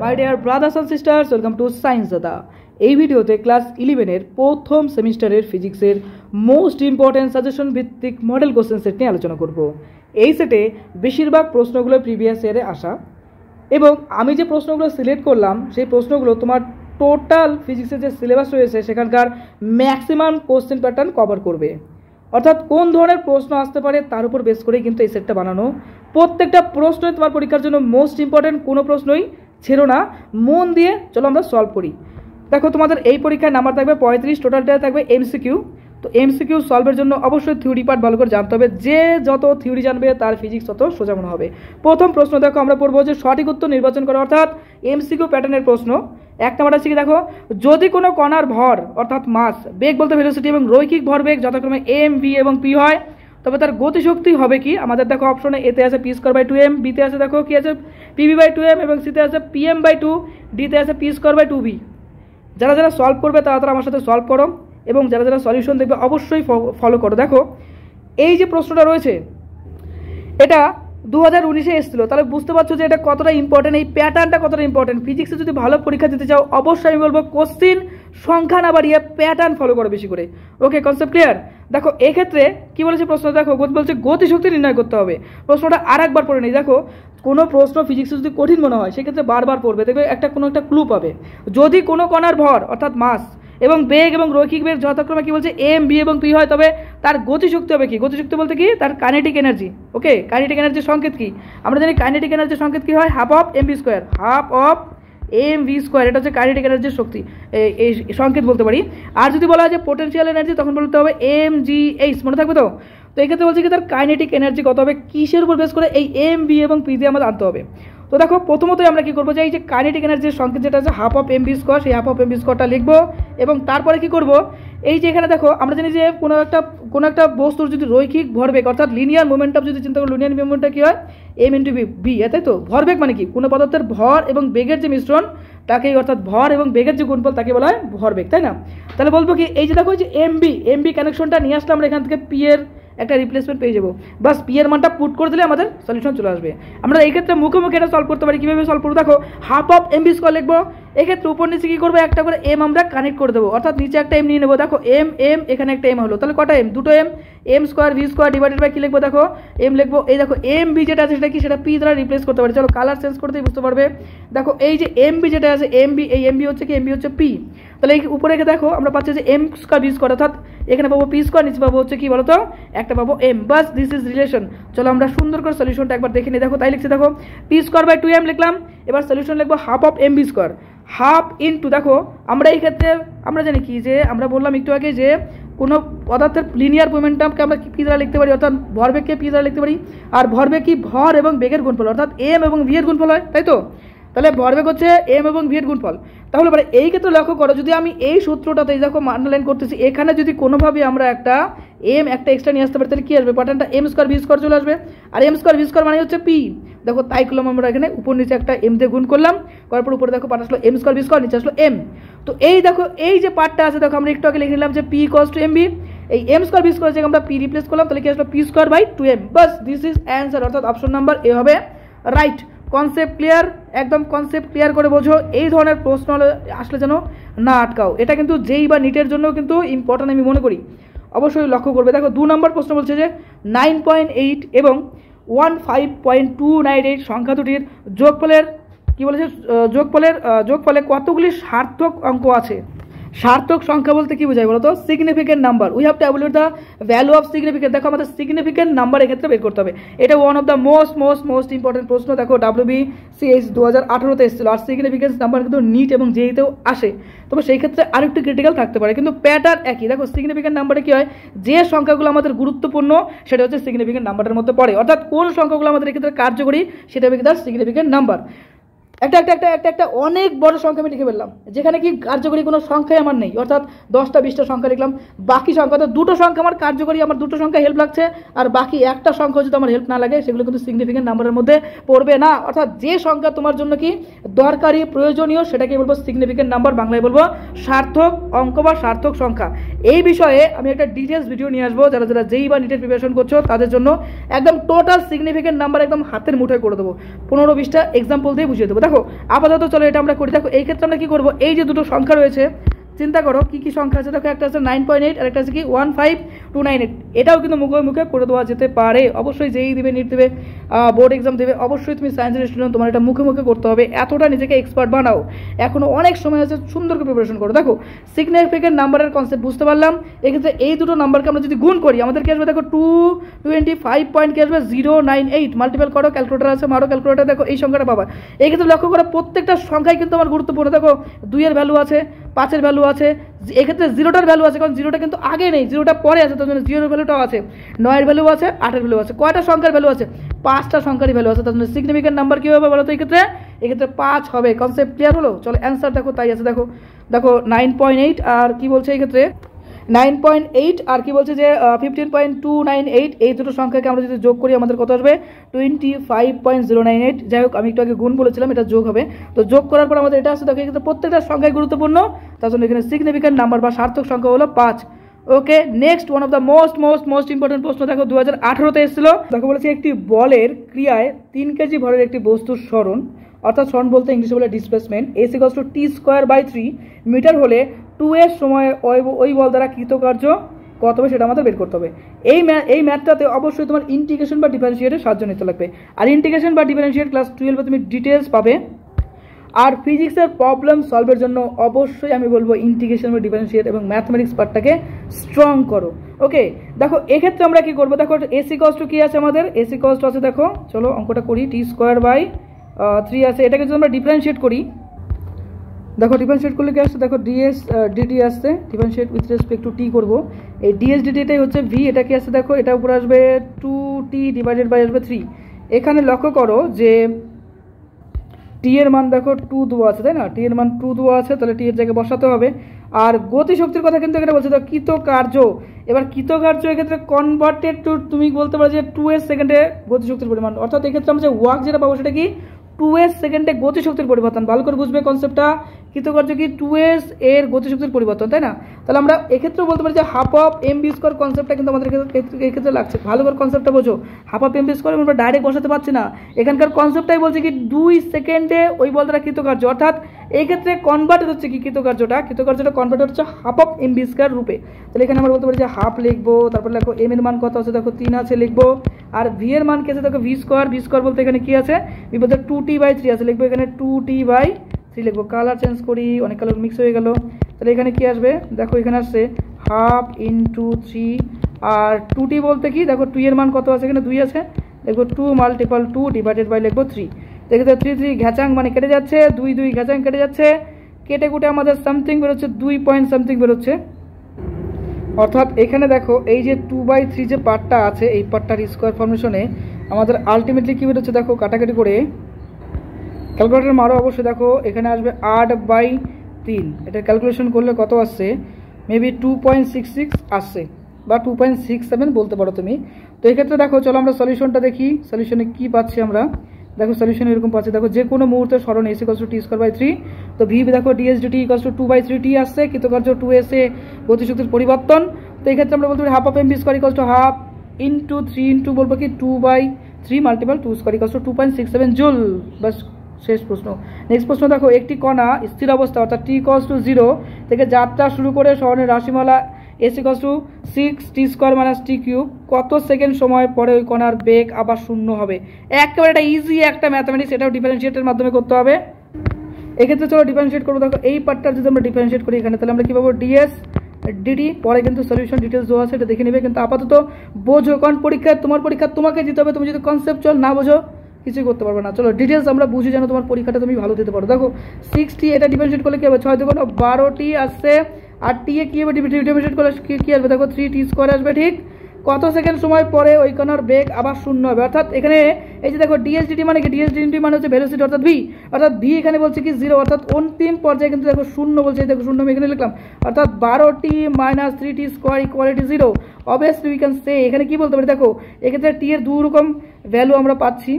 My dear brothers and sisters, welcome to science দাদা। এই ভিডিওতে ক্লাস 11-এর প্রথম সেমিস্টারের ফিজিক্সের মোস্ট ইম্পর্টেন্ট সাজেশন ভিত্তিক মডেল কোশ্চেন সেট নিয়ে আলোচনা করব। এই সেটে বেশিরভাগ প্রশ্নগুলো প্রিভিয়াস ইয়ারে আসা, এবং আমি যে প্রশ্নগুলো সিলেক্ট করলাম সেই প্রশ্নগুলো তোমার টোটাল ফিজিক্সের যে সিলেবাস রয়েছে সেখানকার ম্যাক্সিমাম কোশ্চেন প্যাটার্ন কভার করবে। অর্থাৎ কোন ধরনের প্রশ্ন আসতে পারে তার উপর বেস করেই কিন্তু এই সেটটা বানানো। প্রত্যেকটা প্রশ্নই তোমার পরীক্ষার জন্য মোস্ট ইম্পর্টেন্ট, কোনো প্রশ্নই ছেড়ো না, মন দিয়ে চলো আমরা সলভ করি। দেখো তোমাদের এই পরীক্ষায় নাম্বার থাকবে 35, টোটালটা থাকবে এমসিকিউ। তো এমসিকিউ সলভের জন্য অবশ্যই থিওরি পার্ট ভালো করে জানতে হবে। যে যত থিওরি জানবে তার ফিজিক্স তত সোজা মনে হবে। প্রথম প্রশ্ন দেখো আমরা পড়বো যে সঠিক উত্তর নির্বাচন করা, অর্থাৎ এমসিকিউ প্যাটার্নের প্রশ্ন। এক নাম্বারটা শিখে দেখো, যদি কোনো কণার ভর অর্থাৎ মাস, বেগ বলতে ভেলোসিটি এবং রৈখিক ভরবেগ যথাক্রমে এম, ভি এবং পি হয়, তবে তার গতিশক্তি হবে কি? আমাদের দেখো অপশনে এতে আছে p²/2m, বিতে আছে দেখো কি আছে pv/2m, এবং সিতে আছে pm/2, ডিতে আছে p²/2v। যারা যারা সলভ করবে তারা আমার সাথে সলভ করো, এবং যারা যারা সলিউশন দেখবে অবশ্যই ফলো করো। দেখো এই যে প্রশ্নটা রয়েছে এটা 2019-এ এসেছিলো, তাহলে বুঝতে পারছো যে এটা কতটা ইম্পর্টেন্ট, এই প্যাটার্নটা কতটা ইম্পর্টেন্ট। ফিজিক্সে যদি ভালো পরীক্ষা দিতে চাও অবশ্যই আমি বলবো কোশ্চিন সংখ্যা না বাড়িয়ে প্যাটার্ন ফলো করো বেশি করে। ওকে, কনসেপ্ট ক্লিয়ার? দেখো এক্ষেত্রে কি বলেছে প্রশ্ন, দেখো বলছে গতিশক্তি নির্ণয় করতে হবে। প্রশ্নটা আর একবার পড়ে নিই। দেখো কোনো প্রশ্ন ফিজিক্সে যদি কঠিন মনে হয় সেক্ষেত্রে বারবার পড়বে, দেখবে কোনো একটা ক্লু পাবে। যদি কোনো কণার ভর অর্থাৎ মাস এবং বেগ এবং রৈখিক বেগ যথাক্রমে কি বলছে এম, ভি এবং পি হয়, তবে তার গতিশক্তি হবে কি? গতিশক্তি বলতে কি? তার কাইনেটিক এনার্জি। ওকে, কাইনেটিক এনার্জির সংকেত কি? আমরা জানি কাইনেটিক এনার্জির সংকেত কি হয়? Half of M V square, half of M V square. এটা হচ্ছে কাইনেটিক এনার্জির শক্তি, এই সংকেত বলতে পারি। আর যদি বলা হয় যে পোটেনশিয়াল এনার্জি, তখন বলতে হবে এম জি এইচ, মনে থাকবে তো? তো এক্ষেত্রে বলছে কি তার কাইনেটিক এনার্জি কত হবে, কিসের উপর বেস করে? এই এম, ভি এবং পি দিয়ে আমাদের আনতে হবে। তো দেখো প্রথমতই আমরা কি করবো, যে এই যে কাইনেটিক এনার্জির সংকেত যেটা আছে half of M V square, সেই হাফ অফ এম ভি স্কোয়ারটা লিখবো। এবং তারপরে কি করব, এই যে এখানে দেখো আমরা জানি যে কোনো একটা বস্তুর যদি রৈখিক ভরবেগ অর্থাৎ লিনিয়ার মোমেন্টাম যদি চিন্তা করি, লিনিয়ার মোমেন্টটা কি হয়? এম ইন্টু ভি, তাই তো? ভরবেগ মানে কি? কোনো পদার্থের ভর এবং বেগের যে মিশ্রণ তাকেই, অর্থাৎ ভর এবং বেগের যে গুণফল তাকে বলা হয় ভরবেগ, তাই না? তাহলে বলবো কি, এই যে দেখো যে এমবি কানেকশনটা নিয়ে আসলে আমরা এখান থেকে পি এর একটা রিপ্লেসমেন্ট পেয়ে যাবো। বাস পি এর মানটা পুট করে দিলে আমাদের সলিউশন চলে আসবে। আমরা এই ক্ষেত্রে মুখোমুখি এটা সলভ করতে পারি। কীভাবে সলভ করবো? দেখো half of M V square লিখবো। এক্ষেত্রে উপর নিচে কী করবো, একটা করে এম আমরা কানেক্ট করে দেবো, অর্থাৎ নিচে একটা এম নিয়ে নেবো। দেখো এম এখানে একটা এম হলো, তাহলে কটা এম? দুটো M square V square divided by কি লিখবো? দেখো এম লিখবো। এই দেখো এম ভি যেটা আছে সেটা কি? সেটা পি দ্বারা রিপ্লেস করতে পারি। চলো কালার চেঞ্জ করতেই বুঝতে পারবে। দেখো এই যে এম ভি যেটা আছে এম ভি, এই এম ভি হচ্ছে কি? এম ভি হচ্ছে পি। তাহলে এই উপরে দেখো আমরা পাচ্ছি যে এম স্কোয়ার ভি স্কোয়ার, অর্থাৎ এখানে পাবো পি স্কোয়ার, নিচে পাবো হচ্ছে কি বলো তো? একটা পাবো এম। বাস দিস ইজ রিলেশন। চলো আমরা সুন্দর করে সলিউশনটা একবার দেখে নিই। দেখো তাই লিখছি, দেখো p²/2m লিখলাম। এবার সলিউশন লিখবো half of M V square, half into দেখো আমরা এই ক্ষেত্রে আমরা জানি কি, যে আমরা বললাম একটু আগে যে কোনো পদার্থের লিনিয়ার মোমেন্টামকে আমরা পি দ্বারা লিখতে পারি, অর্থাৎ ভরবেগকে পি দ্বারা লিখতে পারি। আর ভরবেগ কি? ভর এবং বেগের গুণফল, অর্থাৎ এম এবং ভি এর গুণফল হয়, তাই তো? তাহলে ভরবেগ হচ্ছে এম এবং ভি এর গুণফল। তাহলে পরে এই ক্ষেত্রে লক্ষ্য করো, যদি আমি এই সূত্রটাতে দেখো আন্ডারলাইন করতেছি, এখানে যদি কোনোভাবে আমরা একটা এক্সট্রা নিয়ে আসতে পারি, তাহলে কি আসবে? প্যাটার্নটা এম স্কোয়ার ভি স্কোয়ার চলে আসবে। আর এম স্কোয়ার ভি স্কোয়ার মানে হচ্ছে পি। দেখো তাই করলাম আমরা, এখানে উপর নিচে একটা এম দিয়ে গুণ করলাম, করার পর উপরে দেখো পার্ট আসলো এম স্কোয়ার ভি স্কোয়ার, নিচে আসলো এম। তো এই দেখো এই যে পার্টটা আছে, দেখো আমরা একটু আগে লিখে নিলাম যে P equals to M V. এই এম স্কোয়ার ভি স্কোয়ার আমরা পি রিপ্লেস করলাম, তাহলে কি আসলো? p²/2m। বাস দিস ইজ অ্যান্সার, অর্থাৎ অপশন নাম্বার এ হবে রাইট। Concept clear? একদম কনসেপ্ট ক্লিয়ার করে বোঝো। এই ধরনের প্রশ্ন আসলে যেন না আটকাও। এটা কিন্তু যেই বা নিটের জন্য কিন্তু ইম্পর্টেন্ট আমি মনে করি, অবশ্যই লক্ষ্য করবে। দেখো 2 নম্বর প্রশ্ন বলছে যে 9.8 এবং 15.298 সংখ্যা দুটির যোগফলের কি বলেছে? যোগফলে কতগুলি সার্থক অঙ্ক আছে? সার্থক সংখ্যা বলতে কি বোঝায় বলো তো? Significant number. We have to evaluate the value of significant. দেখো আমাদের সিগনিফিকেন্ট নাম্বার এক্ষেত্রে বের করতে হবে। এটা one of the most important প্রশ্ন। দেখো WBCS 2018-তে এসেছিল। আর সিগনিফিকেন্স নাম্বার কিন্তু নিট এবং জেইতেও আসে, তবে সেই ক্ষেত্রে আরেকটু ক্রিটিক্যাল থাকতে পারে, কিন্তু প্যাটার্ন একই। দেখো সিগনিফিকেন্ট নাম্বারে কি হয়, যে সংখ্যাগুলো আমাদের গুরুত্বপূর্ণ সেটা হচ্ছে সিগনিফিকেন্ট নাম্বারের মধ্যে পড়ে, অর্থাৎ কোন সংখ্যাগুলো আমাদের এক্ষেত্রে কার্যকরী সেটা হবে তার সিগনিফিকেন্ট নাম্বার। একটা অনেক বড় সংখ্যা আমি লিখে ফেললাম, যেখানে কি কার্যকরী কোনো সংখ্যাই আমার নেই, অর্থাৎ 10টা 20টা সংখ্যা লিখলাম। বাকি সংখ্যা তো দুটো সংখ্যা আমার কার্যকরী, আমার দুটো সংখ্যা হেল্প লাগছে, আর বাকি একটা সংখ্যা যদি আমার হেল্প না লাগে সেগুলো কিন্তু সিগনিফিকেন্ট নাম্বারের মধ্যে পড়বে না। অর্থাৎ যে সংখ্যা তোমার জন্য কি দরকারি প্রয়োজনীয় সেটাকে বলবো সিগনিফিকেন্ট নাম্বার, বাংলায় বলবো সার্থক অঙ্ক বা সার্থক সংখ্যা। এই বিষয়ে আমি একটা ডিটেলস ভিডিও নিয়ে আসবো, যারা যারা যেই বা নিটের প্রিপারেশন করছো তাদের জন্য একদম টোটাল সিগনিফিকেন্ট নাম্বার একদম হাতের মুঠোয় করে দেবো, 15-20টা এক্সাম্পল দিয়ে বুঝিয়ে দেবো। দেখো আপাতত চলো এটা আমরা করি। দেখো এই ক্ষেত্রে আমরা কি করবো, এই যে দুটো সংখ্যা রয়েছে চিন্তা করো কি কি সংখ্যা আছে। দেখো একটা আছে 9.8 আর একটা আছে কি 15298। এটাও কিন্তু মুখে মুখে করে দেওয়া যেতে পারে। অবশ্যই যেই দিবে নিট দেবে বোর্ড এক্সাম দেবে, অবশ্যই তুমি সায়েন্সের স্টুডেন্ট, তোমার এটা মুখে মুখে করতে হবে। এতটা নিজেকে এক্সপার্ট বানাও, এখনো অনেক সময় আছে, সুন্দর করে প্রিপারেশন করো। দেখো সিগনিফিকেন্ট নাম্বারের কনসেপ্ট বুঝতে পারলাম। এক্ষেত্রে এই দুটো নাম্বারকে আমরা যদি গুণ করি আমাদের কি আসবে, দেখো 225 পয়েন্ট কি আসবে 098। মাল্টিপল করো, ক্যালকুলেটার আছে মারো, ক্যালকুলেটার দেখো এই সংখ্যাটা পাবা। এই ক্ষেত্রে লক্ষ্য করো প্রত্যেকটা সংখ্যাই কিন্তু আমার গুরুত্বপূর্ণ। দেখো 2 এর ভ্যালু আছে, 5 এর ভ্যালু আছে, এক্ষেত্রে 0টার ভ্যালু আছে, কারণ 0টা কিন্তু আগে নেই, 0টা পরে আছে, তার জন্য 0 এর ভ্যালুটাও আছে, 9 এর ভ্যালু আছে, 8 এর ভ্যালু আছে। কয়টা সংখ্যার ভ্যালু আছে, 5টা সংখ্যারই ভ্যালু আছে, তার জন্য সিগনিফিকেন্ট নাম্বার কি হবে বলো তো, এক্ষেত্রে 5 হবে। কনসেপ্ট ক্লিয়ার হলো? চলো অ্যান্সার দেখো তাই আছে। দেখো দেখো 9.8 আর কি বলছে, এই ক্ষেত্রে 9.8 আর কি বলছে যে 15.298। এই দুটো সংখ্যাকে আমরা যদি যোগ করি আমাদের কত আসবে, 25.098। যাই হোক আমি একটু আগে গুণ বলেছিলাম, এটা যোগ হবে। তো যোগ করার পর আমাদের এটা আসছে। দেখো এক্ষেত্রে প্রত্যেকটা সংখ্যাই গুরুত্বপূর্ণ, তার জন্য এখানে সিগনিফিকেন্ট নাম্বার বা সার্থক সংখ্যা হলো 5। Okay, next one of the most important প্রশ্ন দেখো 2018-তে এসেছিল। দেখো বলেছে একটি বলের ক্রিয়ায় 3 কেজি ভরের একটি বস্তুর সরণ, অর্থাৎ সরণ বলতে ইংলিশে বলে ডিসপ্লেসমেন্ট, t²/3 মিটার হলে 2 এর সময় ওই বল দ্বারা কৃতকার্য কত হবে সেটা আমাদের বের করতে হবে। এই ম্যাথটাতে অবশ্যই তোমার ইন্টিগ্রেশন বা ডিফারেন্সিয়েটের সাহায্য নিতে লাগবে। আর ইন্টিগ্রেশন বা ডিফারেন্সিয়েট ক্লাস 12-এ তুমি ডিটেলস পাবে। আর ফিজিক্সের প্রবলেম সলভের জন্য অবশ্যই আমি বলবো ইন্টিগ্রেশন বা ডিফারেন্সিয়েট এবং ম্যাথমেটিক্স পার্টটাকে স্ট্রং করো। ওকে, দেখো এক্ষেত্রে আমরা কি করবো, দেখো এসি কস্ট কি আছে আমাদের, এসি কস্ট আছে, দেখো চলো অঙ্কটা করি, t²/3 আছে। এটাকে যদি আমরা ডিফারেন্সিয়েট করি, দেখো ডিফারেন্সিয়েট করলে কি আসছে, দেখো ডিএস ডিটি আসছে, ডিফারেন্সিয়েট উইথ রেসপেক্ট টু টি করবো। এই ডিএস ডিটি এটাই হচ্ছে ভি, এটা কি আসছে দেখো, এটা উপরে আসবে 2t ডিভাইডেড বাই আসবে 3। এখানে লক্ষ্য করো যে টি এর মান দেখো 2 দেওয়া আছে, তাই না, টি এর মান 2 দেওয়া আছে, তাহলে টি এর জায়গায় বসাতে হবে। আর গতিশক্তির কথা কিন্তু এখানে বলছে, তো কৃতকার্য, এবার কৃতকার্য এক্ষেত্রে কনভার্টেড টু, তুমি বলতে পারো যে 2 এর সেকেন্ডে গতিশক্তির পরিমাণ, অর্থাৎ এক্ষেত্রে আমরা যে ওয়ার্ক যেটা পাবো সেটা কি 2 এর সেকেন্ডে গতিশক্তির পরিবর্তন। ভালো করে বুঝবে কনসেপ্টটা, কৃতকার্য কি 2s এর গতিশক্তির পরিবর্তন, তাই না। তাহলে আমরা এক্ষেত্রে বলতে পারি যে হাফ অফ mv² কনসেপ্টটা কিন্তু আমাদের এক্ষেত্রে লাগছে। ভালো করে কনসেপ্টটা বোঝো, হাফ অফ mv² আমরা ডাইরেক্ট বসাতে পারছি না, এখানকার কনসেপ্টটাই বলছে কি 2 সেকেন্ডে ওই বল দ্বারা কৃতকার্য, অর্থাৎ এই ক্ষেত্রে কনভার্ট হচ্ছে কি কৃতকার্যটা কনভার্ট হচ্ছে হাফ অফ mv² রূপে। তাহলে এখানে আমরা বলতে পারি যে হাফ লিখবো, তারপর দেখো m এর মান কত আছে, দেখো 3 আছে লিখবো, আর v এর মান কি আছে দেখো v² বলতে এখানে কি আছে, বলতে 2t/3 আছে, লিখবো এখানে 2t/3 লিখবো। কালার চেঞ্জ করি, অনেক কালার মিক্স হয়ে গেল। তাহলে এখানে কি আসবে, দেখো এখানে আসছে হাফ ইন্টু 3, আর 2t বলতে কি দেখো 2 এর মান কত আছে, এখানে 2 আছে, দেখবো 2 মাল্টিপল 2 ডিভাইডেড বাই লিখবো 3। দেখো 3 ঘ্যাচাং মানে কেটে যাচ্ছে, 2 ঘ্যাচাং কেটে যাচ্ছে, কেটে কুটে আমাদের সামথিং বেরোচ্ছে 2 পয়েন্ট সামথিং বেরোচ্ছে। অর্থাৎ এখানে দেখো এই যে 2/3 যে পার্টটা আছে, এই পার্টটার স্কোয়ার ফর্মেশনে আমাদের আলটিমেটলি কি বেরোচ্ছে, দেখো কাটাকাটি করে ক্যালকুলেটর মারো অবশ্যই, দেখো এখানে আসবে 8/3। এটা ক্যালকুলেশন করলে কত আসছে, মেবি 2.66 আসছে, বা 2.67 বলতে পারো তুমি। তো এই ক্ষেত্রে দেখো চলো আমরা সলিউশনটা দেখি, সলিউশনে কি পাচ্ছি আমরা। দেখো সলিউশন এরকম পাচ্ছি, দেখো যে কোনো মুহূর্তে সরণ এস ইকুয়ালস টু t²/3, তো ভি দেখো DS DT equals two 2/3t আসছে, কৃতকার্য 2s এ গতিশক্তির পরিবর্তন। তো এই ক্ষেত্রে আমরা বলতে পারি half of mv² equals to half into 3 into বলবো কি 2/3 মাল্টিপল 2² ইকুয়ালস টু 2.67 জুল। বাস শেষ প্রশ্ন। নেক্সট প্রশ্ন দেখো, একটি কণা স্থির অবস্থা অর্থাৎ t=0 থেকে যাত্রা শুরু করে সরণের রাশিমালা s=6t² - t³ কত সেকেন্ড সময় পরে ওই কণার বেগ আবার শূন্য হবে। একেবারে এটা ইজি একটা ম্যাথমেটিক্স, এটাও ডিফারেন্সিয়েটের মাধ্যমে করতে হবে। এক্ষেত্রে চলো ডিফারেন্সিয়েট করবো। দেখো এই পার্টটা যদি আমরা ডিফারেন্সিয়েট করি এখানে, তাহলে আমরা কী পাবো, ডিএস ডিডি, পরে কিন্তু সলিউশন ডিটেলস দেওয়া আছে, এটা দেখে নেবে। কিন্তু আপাতত বোঝো, কারণ তোমার পরীক্ষা তোমাকে দিতে হবে, তুমি যদি কনসেপচুয়াল না বোঝো কিছুই করতে পারবে না। চলো ডিটেলস আমরা বুঝি যেন তোমার পরীক্ষাটা তুমি ভালো দিতে পারো। দেখো 6t, এটা ডিফারেন্সিয়েট করলে কি হবে, 6 2 12t আসছে, আর টি এ কি হবে ডিফারেন্সিয়েট করলে কি আসবে, দেখো 3t² আসবে। ঠিক কত সেকেন্ড সময় পরে ওই কণার বেগ আবার শূন্য হবে। অর্থাৎ এখানে এই যে দেখো ডিএসডিটি মানে কি, ডিএসডিটি মানে হচ্ছে ভেলোসিটি অর্থাৎ ভি, অর্থাৎ ভি এখানে বলছে কি 0, অর্থাৎ অন্তিম পর্যায়ে কিন্তু দেখো শূন্য বলছে, দেখো শূন্য আমি এখানে লিখলাম, অর্থাৎ 12t - 3t² equality 0। Obviously we can say, এখানে কি বলতে পারি, দেখো এক্ষেত্রে টি এর 2 রকম ভ্যালু আমরা পাচ্ছি,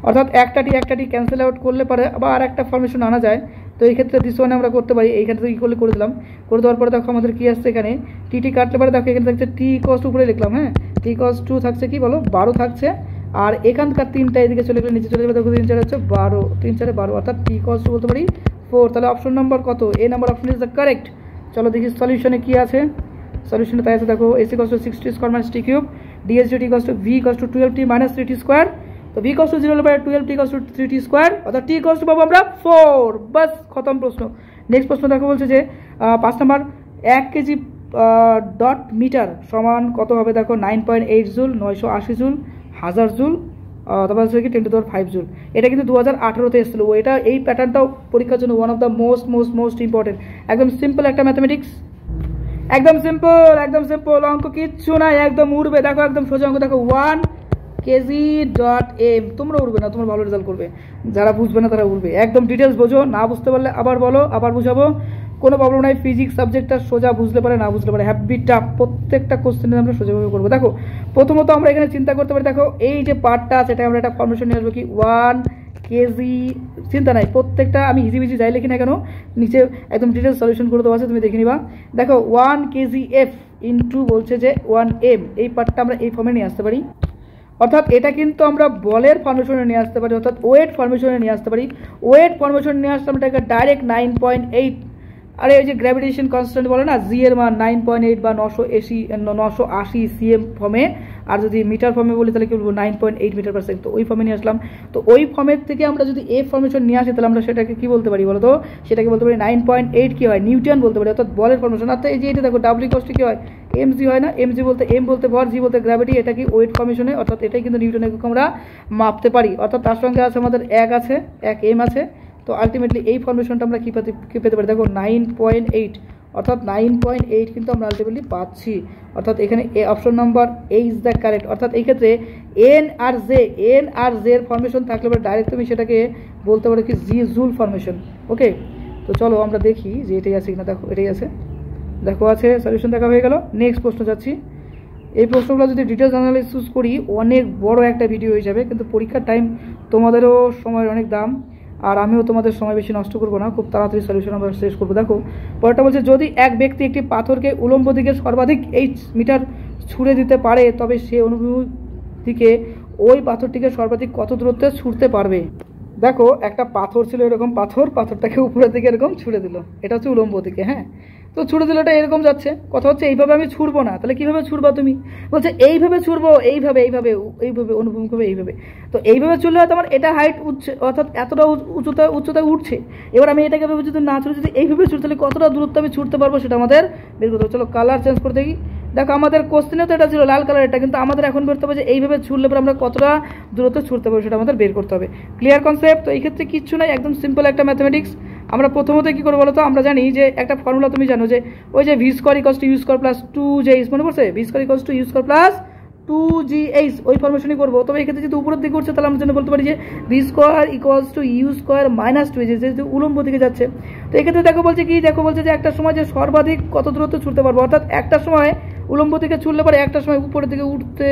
অর্থাৎ একটা টি ক্যান্সেল আউট করলে পারে আবার আর একটা ফর্মেশন আনা যায়। তো এই ক্ষেত্রে দিস ওয়ানে আমরা করতে পারি, এইখানে থেকে কী করলে করে দিলাম, করে দেওয়ার পরে দেখো আমাদের কী আসছে, এখানে টি কাটলে পারে, দেখো এখানে থাকছে t উপরে লিখলাম, হ্যাঁ t2 থাকছে কি বলো 12 থাকছে, আর এখানকার 3টা এদিকে চলে গেলে নিচে চলে যাবে, দেখো 3 4 হচ্ছে 12, 3 4 12, অর্থাৎ টি ইকুয়ালস টু বলতে পারি 4। তাহলে অপশন নাম্বার কত, A number option is the correct. চলো দেখি সলিউশনে কি আছে। সলিউশনে তাই আছে দেখো, S equals to 6t square minus T cube, DS DT equals to V equals to 12t minus 3t square. তো ভি ইকুয়ালস টু 0 হলে 12t equals to 3t square, অর্থাৎ টি ইকুয়ালস টু পাবো আমরা 4। বাস খতম প্রশ্ন। নেক্সট প্রশ্ন দেখো, বলছে যে 5 নাম্বার 1 কেজি ডট মিটার সমান কত হবে, দেখো 9.8 জুল, 980 জুল, 1000 জুল, তারপর হচ্ছে কি 10 টু the power 5 জুল। এটা কিন্তু 2018-তে এসেছিল। এটা এই প্যাটার্নটাও পরীক্ষার জন্য one of the most important. একদম সিম্পল একটা ম্যাথমেটিক্স, একদম সিম্পল অঙ্ক, কিচ্ছু নাই, একদম উড়বে। দেখো একদম সোজা অঙ্ক, দেখো 1 কেজি ডট এম। তোমরা উড়বে না, তোমরা ভালো রেজাল্ট করবে, যারা বুঝবে না তারা উড়বে। একদম ডিটেলস বোঝো, না বুঝতে পারলে আবার বলো, আবার বুঝাবো, কোনো প্রবলেম নাই। ফিজিক্স সাবজেক্টটা সোজা, বুঝতে পারে না বুঝতে পারে হ্যাপি টাফ, প্রত্যেকটা কোশ্চেনের আমরা সোজাভাবে করবো। দেখো প্রথমত আমরা এখানে চিন্তা করতে পারি, দেখো এই যে পার্টটা আছে এটা আমরা একটা ফর্মেশন নিয়ে আসবো কি 1 কেজি, চিন্তা নাই, প্রত্যেকটা আমি ইজি বিজি যাই লিখি না কেন নিচে একদম ডিটেলস সলিউশন করে দেওয়া আছে, তুমি দেখে নিবা। দেখো 1 কেজি এফ ইন্টু বলছে যে 1 এম, এই পার্টটা আমরা এই ফর্মে নিয়ে আসতে পারি। অর্থাৎ এটা কিন্তু আমরা বলের ফর্মেশনে নিয়ে আসতে পারি, অর্থাৎ ওয়েট ফর্মেশনে নিয়ে আসতে পারি। ওয়েট ফর্মেশন নিয়ে আসতে আমরা এটাকে ডাইরেক্ট 9.8, আরে ওই যে গ্র্যাভিটেশন কনস্ট্যান্ট বলে না, জি এর মান 9.8 বা 980 সিএম ফর্মে, আর যদি মিটার ফর্মে বলি তাহলে কি বলবো 9.8 মিটার পার সেকেন্ড। তো ওই ফর্মে নিয়ে আসলাম। তো ওই ফর্মের থেকে আমরা যদি এ ফর্মেশন নিয়ে আসি তাহলে আমরা সেটাকে কি বলতে পারি বলো তো, সেটাকে বলতে পারি 9.8 কি হয়, নিউটন বলতে পারি, অর্থাৎ বলের ফর্মেশন। অর্থাৎ এই যে এটা দেখো ডাব্লিউ কষ্ট কি হয়, এমজি হয় না, এমজি বলতে এম বলতে ভর, জি বলতে গ্র্যাভিটি, এটা কি ওয়েট ফর্মেশনে, অর্থাৎ এটাই কিন্তু নিউটন একক আমরা মাপতে পারি। অর্থাৎ তার সঙ্গে আছে আমাদের 1 আছে, 1 এম আছে। তো আলটিমেটলি এই ফর্মেশনটা আমরা কি পেতে পারি, দেখো 9.8, অর্থাৎ 9.8 কিন্তু আমরা আলটিমেটলি পাচ্ছি। অর্থাৎ এখানে A option number A is the correct. অর্থাৎ এই ক্ষেত্রে এন আর জে এর ফর্মেশন থাকলে ডাইরেক্ট তুমি সেটাকে বলতে পারো কি জি জুল ফর্মেশন। ওকে, তো চলো আমরা দেখি যে এটাই আছে কিনা। দেখো এটাই আছে, দেখো আছে, সলিউশন দেখা হয়ে গেল। নেক্সট প্রশ্ন যাচ্ছি। এই প্রশ্নগুলো যদি ডিটেলস অ্যানালাইসিস করি অনেক বড় একটা ভিডিও হয়ে যাবে, কিন্তু পরীক্ষার টাইম তোমাদেরও সময়ের অনেক দাম, আর আমিও তোমাদের সময় বেশি নষ্ট করবো না, খুব তাড়াতাড়ি সলিউশন আমরা শেষ করবো। দেখো পরেরটা বলছে, যদি এক ব্যক্তি একটি পাথরকে উলম্ব দিকে সর্বাধিক 8 মিটার ছুঁড়ে দিতে পারে তবে সে অনুভূমিক দিকে ওই পাথরটিকে সর্বাধিক কত দূরত্বে ছুঁড়তে পারবে। দেখো একটা পাথর ছিল এরকম, পাথরটাকে উপরের দিকে এরকম ছুঁড়ে দিল, এটা হচ্ছে উলম্ব দিকে। হ্যাঁ, তো ছুঁড়ে দিল, এটা এরকম যাচ্ছে। কথা হচ্ছে এইভাবে আমি ছুঁড়বো না, তাহলে কিভাবে ছুঁড়বা তুমি, বলছে এইভাবে ছুঁড়বো, এইভাবে অনুভূমিকভাবে এইভাবে। তো এইভাবে ছুঁড়লে হয়তো আমার এটা হাইট উঠছে, অর্থাৎ এতটা উচ্চতায় উঠছে। এবার আমি এটাকে ভেবে যদি না ছুঁড়ে, যদি এইভাবে ছুঁড়তে, তাহলে কতটা দূরত্ব আমি ছুঁড়তে পারবো সেটা আমাদের বের করতে হবে। চলো কালার চেঞ্জ করে দেখি। দেখো আমাদের কোশ্চেনে তো এটা ছিল লাল কালার, এটা কিন্তু আমাদের এখন বেরোতে হবে যে এইভাবে ছুঁড়লে পরে আমরা কতটা দূরত্ব ছুঁড়তে পারবো সেটা আমাদের বের করতে হবে। Clear concept? তো এই ক্ষেত্রে কিচ্ছু নাই, একদম সিম্পল একটা ম্যাথমেটিক্স। আমরা প্রথমত কি করবো বলো তো, আমরা জানি যে একটা ফর্মুলা তুমি জানো যে ওই যে V square equals to U square plus 2jh, মনে পড়ছে? V square equals to U square plus 2gh, ওই ফর্মেশনই করবো। তবে এক্ষেত্রে যদি উপরের দিকে উঠছে তাহলে আমরা যেন বলতে পারি যে V square equals to U square minus 2h, যেহেতু উলম্ব দিকে যাচ্ছে। তো এক্ষেত্রে দেখো বলছে কি, দেখো বলছে যে একটা সময় যে সর্বাধিক কত দূরত্ব ছুটতে পারবো, অর্থাৎ একটা সময় উলম্ব দিকে ছুটলে পরে একটা সময় উপরের দিকে উঠতে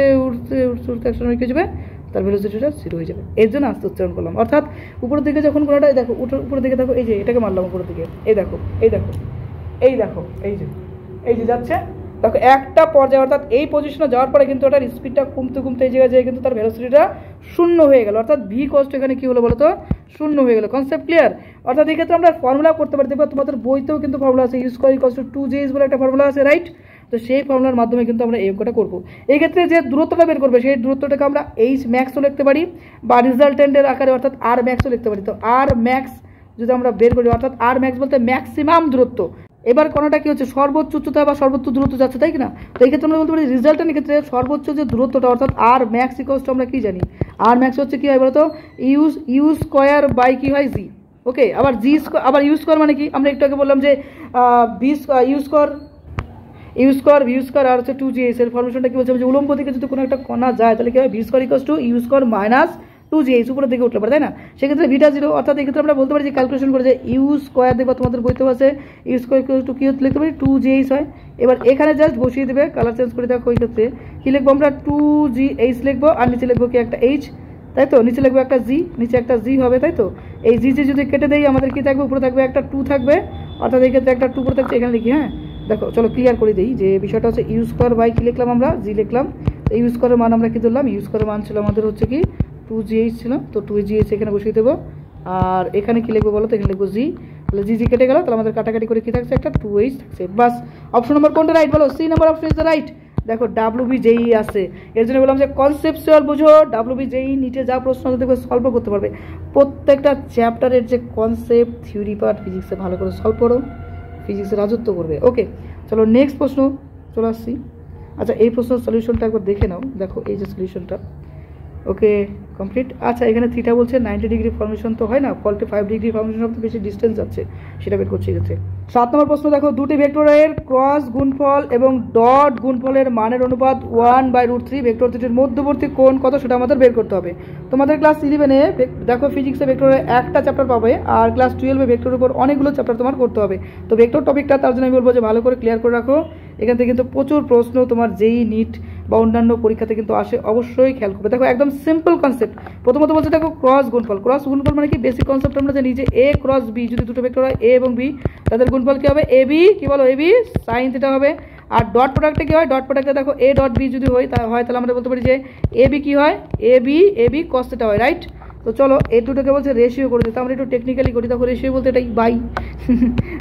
একটা সময় কি যাবে, তার ভেলোসিটিটা 0 হয়ে যাবে। এর জন্য আস্তে উচ্চারণ করলাম। অর্থাৎ উপরের দিকে যখন কোনোটা, দেখো উপরের দিকে দেখো, এই যে এটাকে মারলাম উপরের দিকে, এই দেখো এই যে যাচ্ছে, দেখো একটা পর্যায়ে, অর্থাৎ এই পজিশনে যাওয়ার পরে কিন্তু ওটার স্পিডটা কমতে এই জায়গায় যেয়ে কিন্তু তার ভেলোসিটিটা 0 হয়ে গেল। অর্থাৎ ভি কস্ট এখানে কি হলো বলো তো, 0 হয়ে গেল। Concept clear? অর্থাৎ এই ক্ষেত্রে আমরা ফর্মুলা করতে পারি, দেখো তোমাদের বইতেও কিন্তু ফর্মুলা আছে, you square equals two 2jh বলে একটা ফর্মুলা আছে, রাইট? তো সেই ফর্মুলার মাধ্যমে কিন্তু আমরা এই অঙ্কটা করবো। এই ক্ষেত্রে যে দূরত্বটা বের করবে সেই দূরত্বটাকে আমরা এইচ ম্যাক্সও লিখতে পারি বা রিজাল্টেন্টের আকারে অর্থাৎ আর ম্যাক্সও লিখতে পারি। তো আর ম্যাক্স যদি আমরা বের করি, অর্থাৎ আর ম্যাক্স বলতে ম্যাক্সিমাম দূরত্ব। এবার কোনটা কি হচ্ছে, সর্বোচ্চ উচ্চতা বা সর্বোচ্চ দূরত্ব যাচ্ছে, তাই কিনা? তো এই ক্ষেত্রে আমরা বলতে পারি রিজাল্টেন্টের ক্ষেত্রে সর্বোচ্চ যে দূরত্বটা, অর্থাৎ আর ম্যাক্স ইকুয়ালস টু আমরা কি জানি, আর ম্যাক্স হচ্ছে কি হয় বলতো, ইউ স্কয়ার বাই কি হয় জি। ওকে, আবার জি স্কয়ার, আবার ইউ স্কয়ার মানে কি, আমরা একটু আগে বললাম যে ইউ স্কয়ার আর হচ্ছে 2jh এর ফর্মেশনটা কি বলছে, যে উলম্ব দিকে যদি কোনো একটা কণা যায় তাহলে কি হয়, V square equals to U square minus 2jh, উপরের দিকে উঠতে পারে, তাই না? সেক্ষেত্রে ভিটা 0। অর্থাৎ এই ক্ষেত্রে আমরা বলতে পারি যে ক্যালকুলেশন করে যে ইউ স্কয়ার, দেখবা তোমাদের বইতেও আছে, ইউ স্কয়ার ইকুয়ালস টু কি লিখতে পারি, 2jh হয়। এবার এখানে জাস্ট বসিয়ে দেবে, কালার চেঞ্জ করে দেখো। এই ক্ষেত্রে কি লিখবো আমরা, 2gh লিখবো, আর নিচে লিখবো কি একটা h, তাই তো? নিচে লিখবো একটা জি, নিচে একটা জি হবে, তাই তো? এই জি যদি কেটে দেই আমাদের কি থাকবে, উপরে থাকবে একটা 2 থাকবে, অর্থাৎ এই ক্ষেত্রে একটা 2 উপরে থাকছে, এখানে লিখি। হ্যাঁ দেখো, চলো ক্লিয়ার করে দিই যে বিষয়টা হচ্ছে ইউ স্কয়ার বাই কি লিখলাম আমরা, জি লিখলাম, এই ইউ স্কোয়ারের মান আমরা কি ধরলাম, ইউ স্কোয়ারের মান ছিল আমাদের হচ্ছে কি 2gh ছিল, তো 2gh এখানে বসিয়ে দেবো। আর এখানে কি লিখবো বলো তো, এখানে লিখবো জি, তাহলে জি কেটে গেল, তাহলে আমাদের কাটাকাটি করে কি থাকছে, একটা 2h থাকছে। বাস, অপশন নম্বর কোনটা রাইট বলো, C number option is the right. দেখো WBJE আছে, এর জন্য বললাম যে কনসেপচুয়াল বুঝো, WBJE নিচে যা প্রশ্ন দেখবে সলভ করতে পারবে। প্রত্যেকটা চ্যাপ্টারের যে কনসেপ্ট থিওরি পার্ট ফিজিক্সে ভালো করে সলভ করো, ফিজিক্সে রাজত্ব করবে। ওকে, চলো নেক্সট প্রশ্ন চলে আসছি। আচ্ছা, এই প্রশ্নের সলিউশনটা একবার দেখে নাও, দেখো এই যে সলিউশনটা। ওকে, কমপ্লিট। আচ্ছা, এখানে থিটা বলছে 90 ডিগ্রি ফর্মেশন তো হয় না, 45 ডিগ্রি ফর্মেশন সবচেয়ে বেশি ডিস্টেন্স আছে, সেটা বের করছি এক্ষেত্রে। 7 নম্বর প্রশ্ন দেখো, দুটি ভেক্টরের ক্রস গুণফল এবং ডট গুণফলের মানের অনুপাত 1/√3, ভেক্টর দুটির মধ্যবর্তী কোণ কত সেটা আমাদের বের করতে হবে। তোমাদের ক্লাস 11-এ দেখো ফিজিক্সে ভেক্টরের একটা চ্যাপ্টার পাবে, আর ক্লাস 12-এ ভেক্টরের উপর অনেকগুলো চ্যাপ্টার তোমার করতে হবে। তো ভেক্টর টপিকটা তার জন্য আমি বলবো যে ভালো করে ক্লিয়ার করে রাখো, এখান থেকে কিন্তু প্রচুর প্রশ্ন তোমার যেই নিট বা অন্যান্য পরীক্ষাতে কিন্তু আসে, অবশ্যই খেয়াল করবে। দেখো একদম সিম্পল কনসেপ্ট, প্রথমত বলছে দেখো ক্রস গুণফল। ক্রস গুণফল মানে কি, বেসিক কনসেপ্ট আমরা জানি যে এ ক্রস বি, যদি দুটো ভেক্টর হয় এ এবং বি, তাদের গুণফল কি হবে, এ বি, কি বলো, এ বি সাইন থিটা হবে। আর ডট প্রোডাক্টে কি হয়, ডট প্রোডাক্টে দেখো এ ডট বি যদি হয় তাহলে আমরা বলতে পারি যে এ বি কি হয়, এ বি কস থিটা হয়, রাইট। তো চলো এই দুটোকে বলছে রেশিও করে দিতে, আমরা একটু টেকনিক্যালি করি। দেখো রেশিও বলতে এটাই বাই,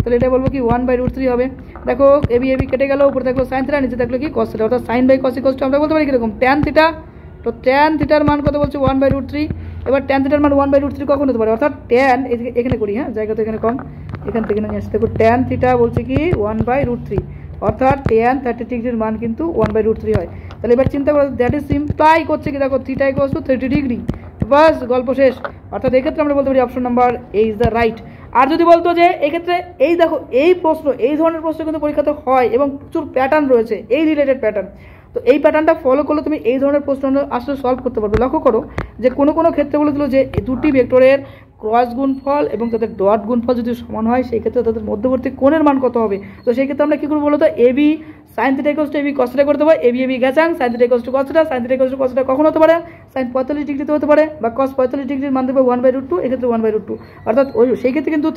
তাহলে এটা বলবো কি 1/√3 হবে। দেখো এ বি কেটে গেল, উপরে দেখলো সাইন থিটা, নিচে দেখলো কি কস থিটা, অর্থাৎ sine by cos equal to আমরা বলতে পারি কিরকম, ট্যান থিটা। তো ট্যান থিটার মান কত বলছে 1/√3। এবার ট্যান থিটার মান 1/√3 কখন হতে পারে, অর্থাৎ ট্যান এখানে করি, হ্যাঁ জায়গা তো এখানে কম, এখান থেকে নিয়ে আসতে। দেখো ট্যান থিটা বলছে কি 1/√3, অর্থাৎ ট্যান 30 ডিগ্রির মান কিন্তু 1/√3 হয়। তাহলে এবার চিন্তা করো, দ্যাট ইজ ইমপ্লাই করছে কি, দেখো থিটা ইকুয়ালস টু 30 ডিগ্রি, বাস গল্প শেষ। অর্থাৎ এক্ষেত্রে আমরা বলতে পারি option number A is the right. আর যদি বলতো যে এক্ষেত্রে এই দেখো এই প্রশ্ন, এই ধরনের প্রশ্ন কিন্তু পরীক্ষাতে হয় এবং প্রচুর প্যাটার্ন রয়েছে, এই রিলেটেড প্যাটার্ন, তো এই প্যাটার্নটা ফলো করলে তুমি এই ধরনের প্রশ্ন আসলে সলভ করতে পারবে। লক্ষ্য করো যে কোনো কোনো ক্ষেত্রে বলে দিল যে দুটি ভেক্টরের ক্রস গুণফল এবং তাদের ডট গুণফল যদি সমান হয়, সেই ক্ষেত্রে তাদের মধ্যবর্তী কোণের মান কত হবে। তো সেই ক্ষেত্রে আমরা কী করবো বলো তো, A B sine theta equals to A B cos theta করে দেবো। এ বি গেছাং, sine theta equals to cos theta, sine theta equals to cos theta কখন হতে পারে, সাইন 45 ডিগ্রিতে হতে পারে, বা কস 45 ডিগ্রির মান দেবে 1/√2, এক্ষেত্রে 1/√2, অর্থাৎ ওই সেই ক্ষেত্রে কিন্তু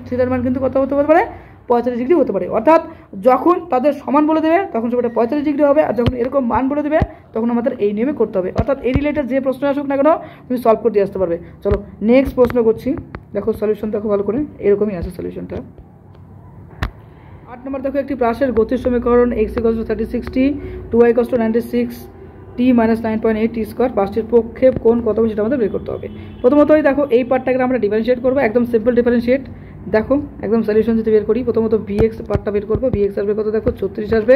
থিটার মান কিন্তু কত হতে পারে, 45 ডিগ্রি হতে পারে। অর্থাৎ যখন তাদের সমান বলে দেবে তখন সেটা 45 ডিগ্রি হবে, আর যখন এরকম মান বলে দেবে তখন আমাদের এই নিয়মে করতে হবে। অর্থাৎ এই রিলেটেড যে প্রশ্ন আসুক না কেন তুমি সলভ করে দিয়ে আসতে পারবে। চলো নেক্সট প্রশ্ন করছি, দেখো সলিউশন দেখো ভালো করে, এরকমই আছে সলিউশনটা। 8 নম্বর দেখো, একটি প্রাসের গতির সমীকরণ x = 36t, 2y = 96, t - 9.8 t square, পাঁচটির পক্ষে কোণ কত হবে সেটা আমাদের বের করতে হবে। প্রথমতই দেখো এই পার্টটাকে আমরা ডিফারেন্সিয়েট করবো, একদম সিম্পল ডিফারেন্সিয়েট। দেখো একদম সলিউশন যদি বের করি, প্রথমত vx পার্টটা বের করবো, vx আসবে কত দেখো 36 আসবে,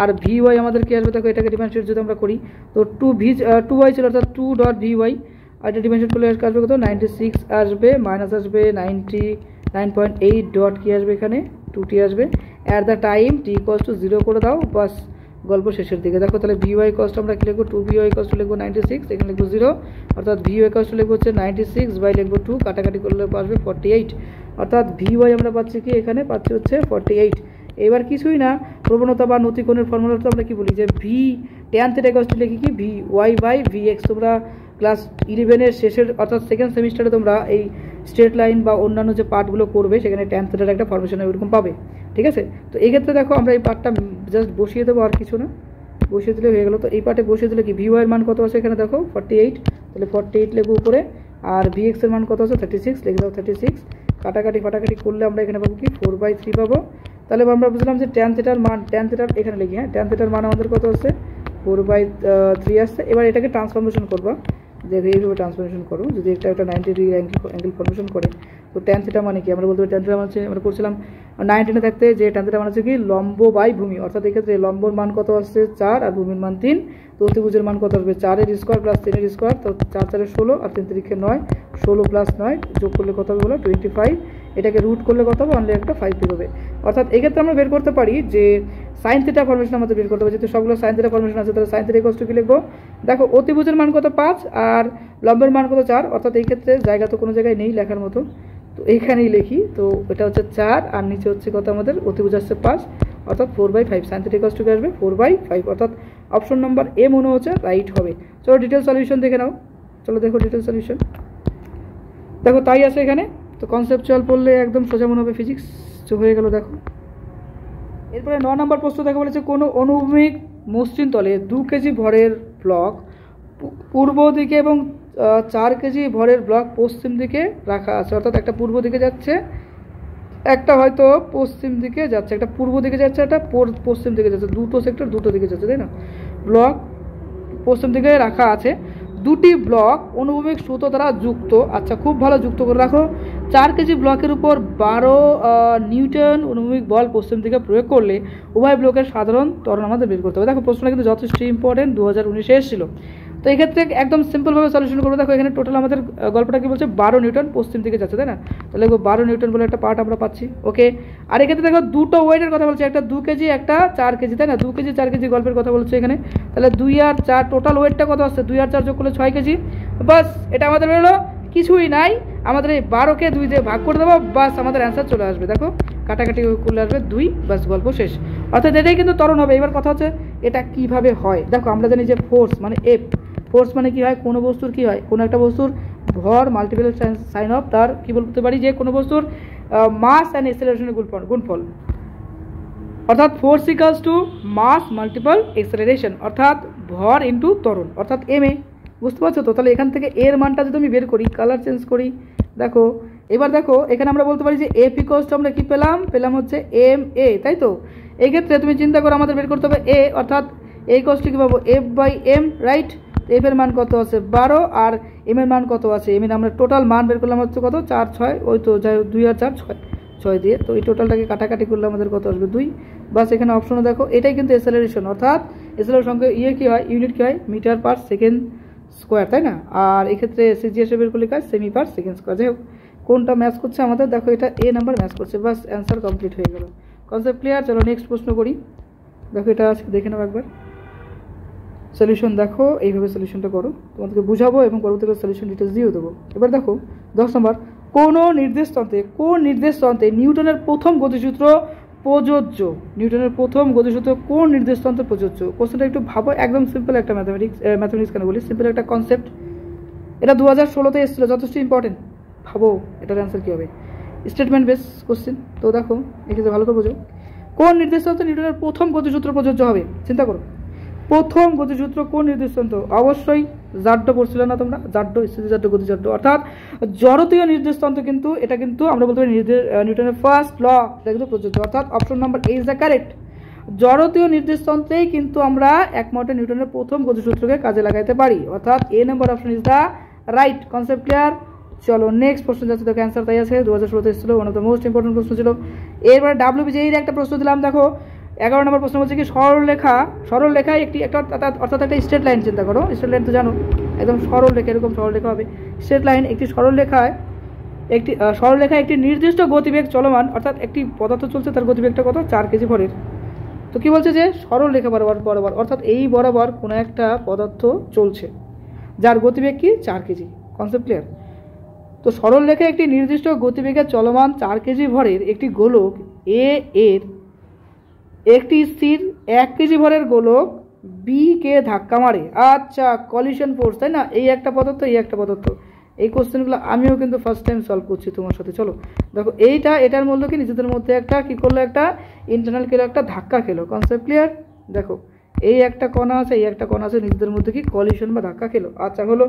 আর vy আমাদের কি আসবে দেখো, এটাকে ডিফারেন্সিয়েট যদি আমরা করি তো 2y ছিল, অর্থাৎ 2.vy, আর এটা ডিফারেন্সিয়েট করলে আসবে কত 96 আসবে, মাইনাস আসবে 99.8 ডট কি আসবে এখানে 2t আসবে, অ্যাট দ্য টাইম t = 0 করে দাও, বাস গল্প শেষের দিকে। দেখো তাহলে vy কস্ট আমরা কি লিখবো, 2vy কস্ট লিখবো 96, এখানে লিখবো 0, অর্থাৎ vy কস্ট লিখবো হচ্ছে 96 বাই লিখবো 2, কাটাকাটি করলে আসবে 48, অর্থাৎ vy আমরা পাচ্ছি কি, এখানে পাচ্ছি হচ্ছে 48। এবার কিছুই না, প্রবণতা বা নতিকোণের ফর্মুলাটা আমরা কি বলি যে ভি ট্যান থিটা কস্ট লিখি কি vy বাই vx। তোমরা ক্লাস 11-এর শেষের অর্থাৎ সেকেন্ড সেমিস্টারে তোমরা এই স্ট্রেট লাইন বা অন্যান্য যে পার্টগুলো করবে সেখানে ট্যান থিটার একটা ফর্মেশন এরকম পাবে, ঠিক আছে। তো এই ক্ষেত্রে দেখো আমরা এই পার্টটা জাস্ট বসিয়ে দেবো, আর কিছু না, বসিয়ে দিলে হয়ে গেলো। তো এই পার্টে বসিয়ে দিলে কি vy এর মান কত আছে এখানে দেখো 48, তাহলে 48 লিখবো উপরে, আর vx এর মান কত আছে 36, লিখে দাও 36, কাটাকাটি ফাটাকাটি করলে আমরা এখানে পাবো কি 4/3 পাবো। তাহলে আমরা বুঝলাম যে ট্যান থিটার মান, ট্যান থিটার এখানে লিখি, হ্যাঁ ট্যান থিটার মান আমাদের কত আছে 4/3 আসছে। এবার এটাকে ট্রান্সফরমেশন করবা, দেখো এইভাবে ট্রান্সফরমেশন করো, যদি একটা 90 ডিগ্রি অ্যাঙ্গেল ফর্মেশন করে, তো ট্যান থিটা মানে কি আমরা বলতে পারি, ট্যান থিটা মানে হচ্ছে আমরা পড়ছিলাম 19-এ থাকতে যে ট্যান থিটা মানে হচ্ছে কি লম্ব বাই ভূমি, অর্থাৎ এক্ষেত্রে লম্বর মান কত আসছে 4 আর ভূমির মান 3, তো অতিভুজের মান কত আসবে 4 এর স্কোয়ার প্লাস 3 এর স্কোয়ার, তো 4 4 16 আর 3 3 9, 16 প্লাস 9 যোগ করলে কত হবে বলো 25, এটাকে রুট করলে কত হবে অনলি একটা 5 বেরোবে। অর্থাৎ এক্ষেত্রে আমরা বের করতে পারি যে সাইন থিটা ফর্মেশন আমাদের বের করতে হবে, যেহেতু সবগুলো সাইন থিটা ফর্মেশন আছে, তাহলে সাইন থিটা কষ্ট কি লিখবো, দেখো অতিভুজের মান কত 5 আর লম্বের মান কত 4, অর্থাৎ এই ক্ষেত্রে জায়গা তো কোনো জায়গায় নেই লেখার মতো, তো এইখানেই লিখি, তো এটা হচ্ছে 4 আর নিচে হচ্ছে কত আমাদের অতিভুজ আসছে 5, অর্থাৎ 4/5, সাইন থিটা কষ্ট কি আসবে 4/5, অর্থাৎ অপশন নাম্বার এ মনে হচ্ছে রাইট হবে। চলো ডিটেল সলিউশন দেখে নাও, চলো দেখো ডিটেল সলিউশন, দেখো তাই আছে এখানে, তো কনসেপচুয়াল পড়লে একদম সোজা মনে হবে ফিজিক্স, তো হয়ে গেল দেখো। এরপরে 9 নম্বর প্রশ্ন দেখা বলেছে, কোনো অনুভূমিক মসৃণ তলে 2 কেজি ভরের ব্লক পূর্ব দিকে এবং 4 কেজি ভরের ব্লক পশ্চিম দিকে রাখা আছে, অর্থাৎ একটা পূর্ব দিকে যাচ্ছে, একটা হয়তো পশ্চিম দিকে যাচ্ছে, একটা পূর্ব দিকে যাচ্ছে, একটা পশ্চিম দিকে যাচ্ছে, দুটো সেক্টর দুটো দিকে যাচ্ছে, তাই না? ব্লক পশ্চিম দিকে রাখা আছে, দুটি ব্লক অনুভূমিক সুতো দ্বারা যুক্ত। আচ্ছা, খুব ভালো, যুক্ত করে রাখো। 4 কেজি ব্লকের উপর 12 নিউটন অনুভূমিক বল পশ্চিম দিকে প্রয়োগ করলে উভয় ব্লকের সাধারণ ত্বরণ আমাদের বের করতে হবে। দেখো প্রশ্নটা কিন্তু যথেষ্ট ইম্পর্টেন্ট, 2019-এ এসেছিল। তো এক্ষেত্রে একদম সিম্পলভাবে সলিউশন করবো। দেখো এখানে টোটাল আমাদের গল্পটা কি বলছে, 12 নিউটন পশ্চিম দিকে যাচ্ছে, তাই না? তাহলে 12 নিউটন বলে একটা পার্ট আমরা পাচ্ছি। ওকে, আর এক্ষেত্রে দেখো দুটো ওয়েটের কথা বলছে, একটা 2 কেজি, একটা 4 কেজি, তাই না? 2 কেজি 4 কেজি গল্পের কথা বলছে এখানে। তাহলে 2 আর 4 টোটাল ওয়েটটা কত আসছে, 2 আর 4 যোগ করলে 6 কেজি। বাস, এটা আমাদের বেরোলো, কিছুই নাই। আমাদের এই 12কে 2 দিয়ে ভাগ করে দেবো, বাস আমাদের অ্যান্সার চলে আসবে। দেখো কাটাকাটি করলে আসবে 2, বাস গল্প শেষ। অর্থাৎ এটাই কিন্তু ত্বরণ হবে। এবার কথা হচ্ছে এটা কিভাবে হয়। দেখো আমরা জানি যে ফোর্স মানে এফ, ফোর্স মানে কি হয়, কোনো বস্তুর কি হয়, কোনো একটা বস্তুর ভর মাল্টিপল সাইন অফ তার কি বলতে পারি, যে কোনো বস্তুর মাস অ্যান্ড এক্সেলারেশনের গুণফল, অর্থাৎ force equals to mass multiple acceleration, অর্থাৎ ভর ইন্টু ত্বরণ, অর্থাৎ এম এ। বুঝতে পারছো তো? তাহলে এখান থেকে এর মানটা যদি আমি বের করি, কালার চেঞ্জ করি, দেখো এবার দেখো এখানে আমরা বলতে পারি যে এফ ইকুয়ালস টু আমরা কি পেলাম হচ্ছে এম এ, তাই তো? এই ক্ষেত্রে তুমি চিন্তা করো, আমাদের বের করতে হবে এ, অর্থাৎ এ ইকুয়ালস টু কি পাবো, F by M, right? F এর মান কত আছে 12, আর এম এর মান কত আছে, এম এর আমরা টোটাল মান বের করলাম হচ্ছে কত, 4 6, ওই তো যাই 2 আর 4 6 দিয়ে, তো এই টোটালটাকে কাটাকাটি করলে আমাদের কত আসবে 2। বাস এখানে অপশনে দেখো এটাই কিন্তু এক্সেলারেশন, অর্থাৎ এক্সেলারেশন সঙ্গে কি হয়, ইউনিট কি হয়, মিটার পার সেকেন্ড স্কোয়ার, তাই না? আর এক্ষেত্রে সিজিএস বের করলে কাজ সেমি পার সেকেন্ড স্কোয়ার। যাই হোক, কোনটা ম্যাচ করছে আমাদের, দেখো এটা এ নাম্বার ম্যাচ করছে, বাস অ্যান্সার কমপ্লিট হয়ে গেল। Concept clear? চলো নেক্সট প্রশ্ন করি। দেখো এটা আছে, দেখে নাও একবার সলিউশন। দেখো এইভাবে সলিউশনটা করো, তোমাদেরকে বুঝাবো এবং পরবর্তীকালে সলিউশন ডিটেলস দিয়েও দেবো। এবার দেখো 10 নম্বর, কোন নির্দেশতন্ত্রে নিউটনের প্রথম গতিসূত্র প্রযোজ্য? নিউটনের প্রথম গতিসূত্র কোন নির্দেশতন্ত্রে প্রযোজ্য? কোশ্চেনটা একটু ভাবো, একদম সিম্পল একটা ম্যাথমেটিক্স কেন বলি, সিম্পল একটা কনসেপ্ট। এটা 2016-তে এসেছিল, যথেষ্ট ইম্পর্টেন্ট। ভাবো এটার অ্যান্সার কী হবে, স্টেটমেন্ট বেস কোশ্চেন। তো দেখো এক্ষেত্রে ভালো করে বোঝো, কোন নির্দেশতন্ত্রে নিউটনের প্রথম গতিসূত্র প্রযোজ্য হবে, চিন্তা করো। প্রথম গতিসূত্র কোন নির্দেশতন্ত্র? অবশ্যই জাড্ড পড়ছিল না তোমরা, জাড্ড, স্থিতিজাড্য, গতিজাড্য, অর্থাৎ জড়তীয় নির্দেশতন্ত্র। কিন্তু এটা কিন্তু আমরা বলতে পারি নিউটনের ফার্স্ট ল, এটা কিন্তু প্রযোজ্য, অর্থাৎ option number A is the correct. জড়তীয় নির্দেশতন্ত্রেই কিন্তু আমরা একমাত্র নিউটনের প্রথম গতিসূত্রকে কাজে লাগাইতে পারি, অর্থাৎ A number option is the right. Concept clear? চলো নেক্সট প্রশ্ন যাচ্ছে, দেখো অ্যান্সার তাই আছে, 2016-তে এসেছিল, one of the most important প্রশ্ন ছিল। এরপরে WBJEর একটা প্রশ্ন দিলাম, দেখো 11 নম্বর প্রশ্ন বলছে কি, সরলরেখায় অর্থাৎ একটা স্ট্রেট লাইন, চিন্তা করো, স্ট্রেট লাইন তো জানো, একদম সরলরেখা, এরকম সরলরেখা হবে, স্ট্রেট লাইন, একটি সরলরেখায় একটি নির্দিষ্ট গতিবেগ চলমান, অর্থাৎ একটি পদার্থ চলছে, তার গতিবেগটা কত, 4 কেজি ভরের। তো কি বলছে যে সরলরেখা বরাবর, অর্থাৎ এই বরাবর কোনো একটা পদার্থ চলছে যার গতিবেগ কি 4 কেজি। Concept clear? তো সরলরেখায় একটি নির্দিষ্ট গতিবেগে চলমান 4 কেজি ভরের একটি গোলক এ এর একটি স্থির 1 কেজি ভরের গোলক বি কে ধাক্কা মারে। আচ্ছা, কলিশন ফোর্স, তাই না? এই একটা পদার্থ, এই একটা পদার্থ। এই কোশ্চেনগুলো আমিও কিন্তু ফার্স্ট টাইম সলভ করছি তোমার সাথে। চলো দেখো, এটার মধ্যে কি নিজেদের মধ্যে একটা কি করলো, একটা ইন্টারনাল খেলো, একটা ধাক্কা খেলো। Concept clear? দেখো এই একটা কণা আছে, এই একটা কণা আছে, নিজেদের মধ্যে কি কলিশন বা ধাক্কা খেলো। আচ্ছা হলো,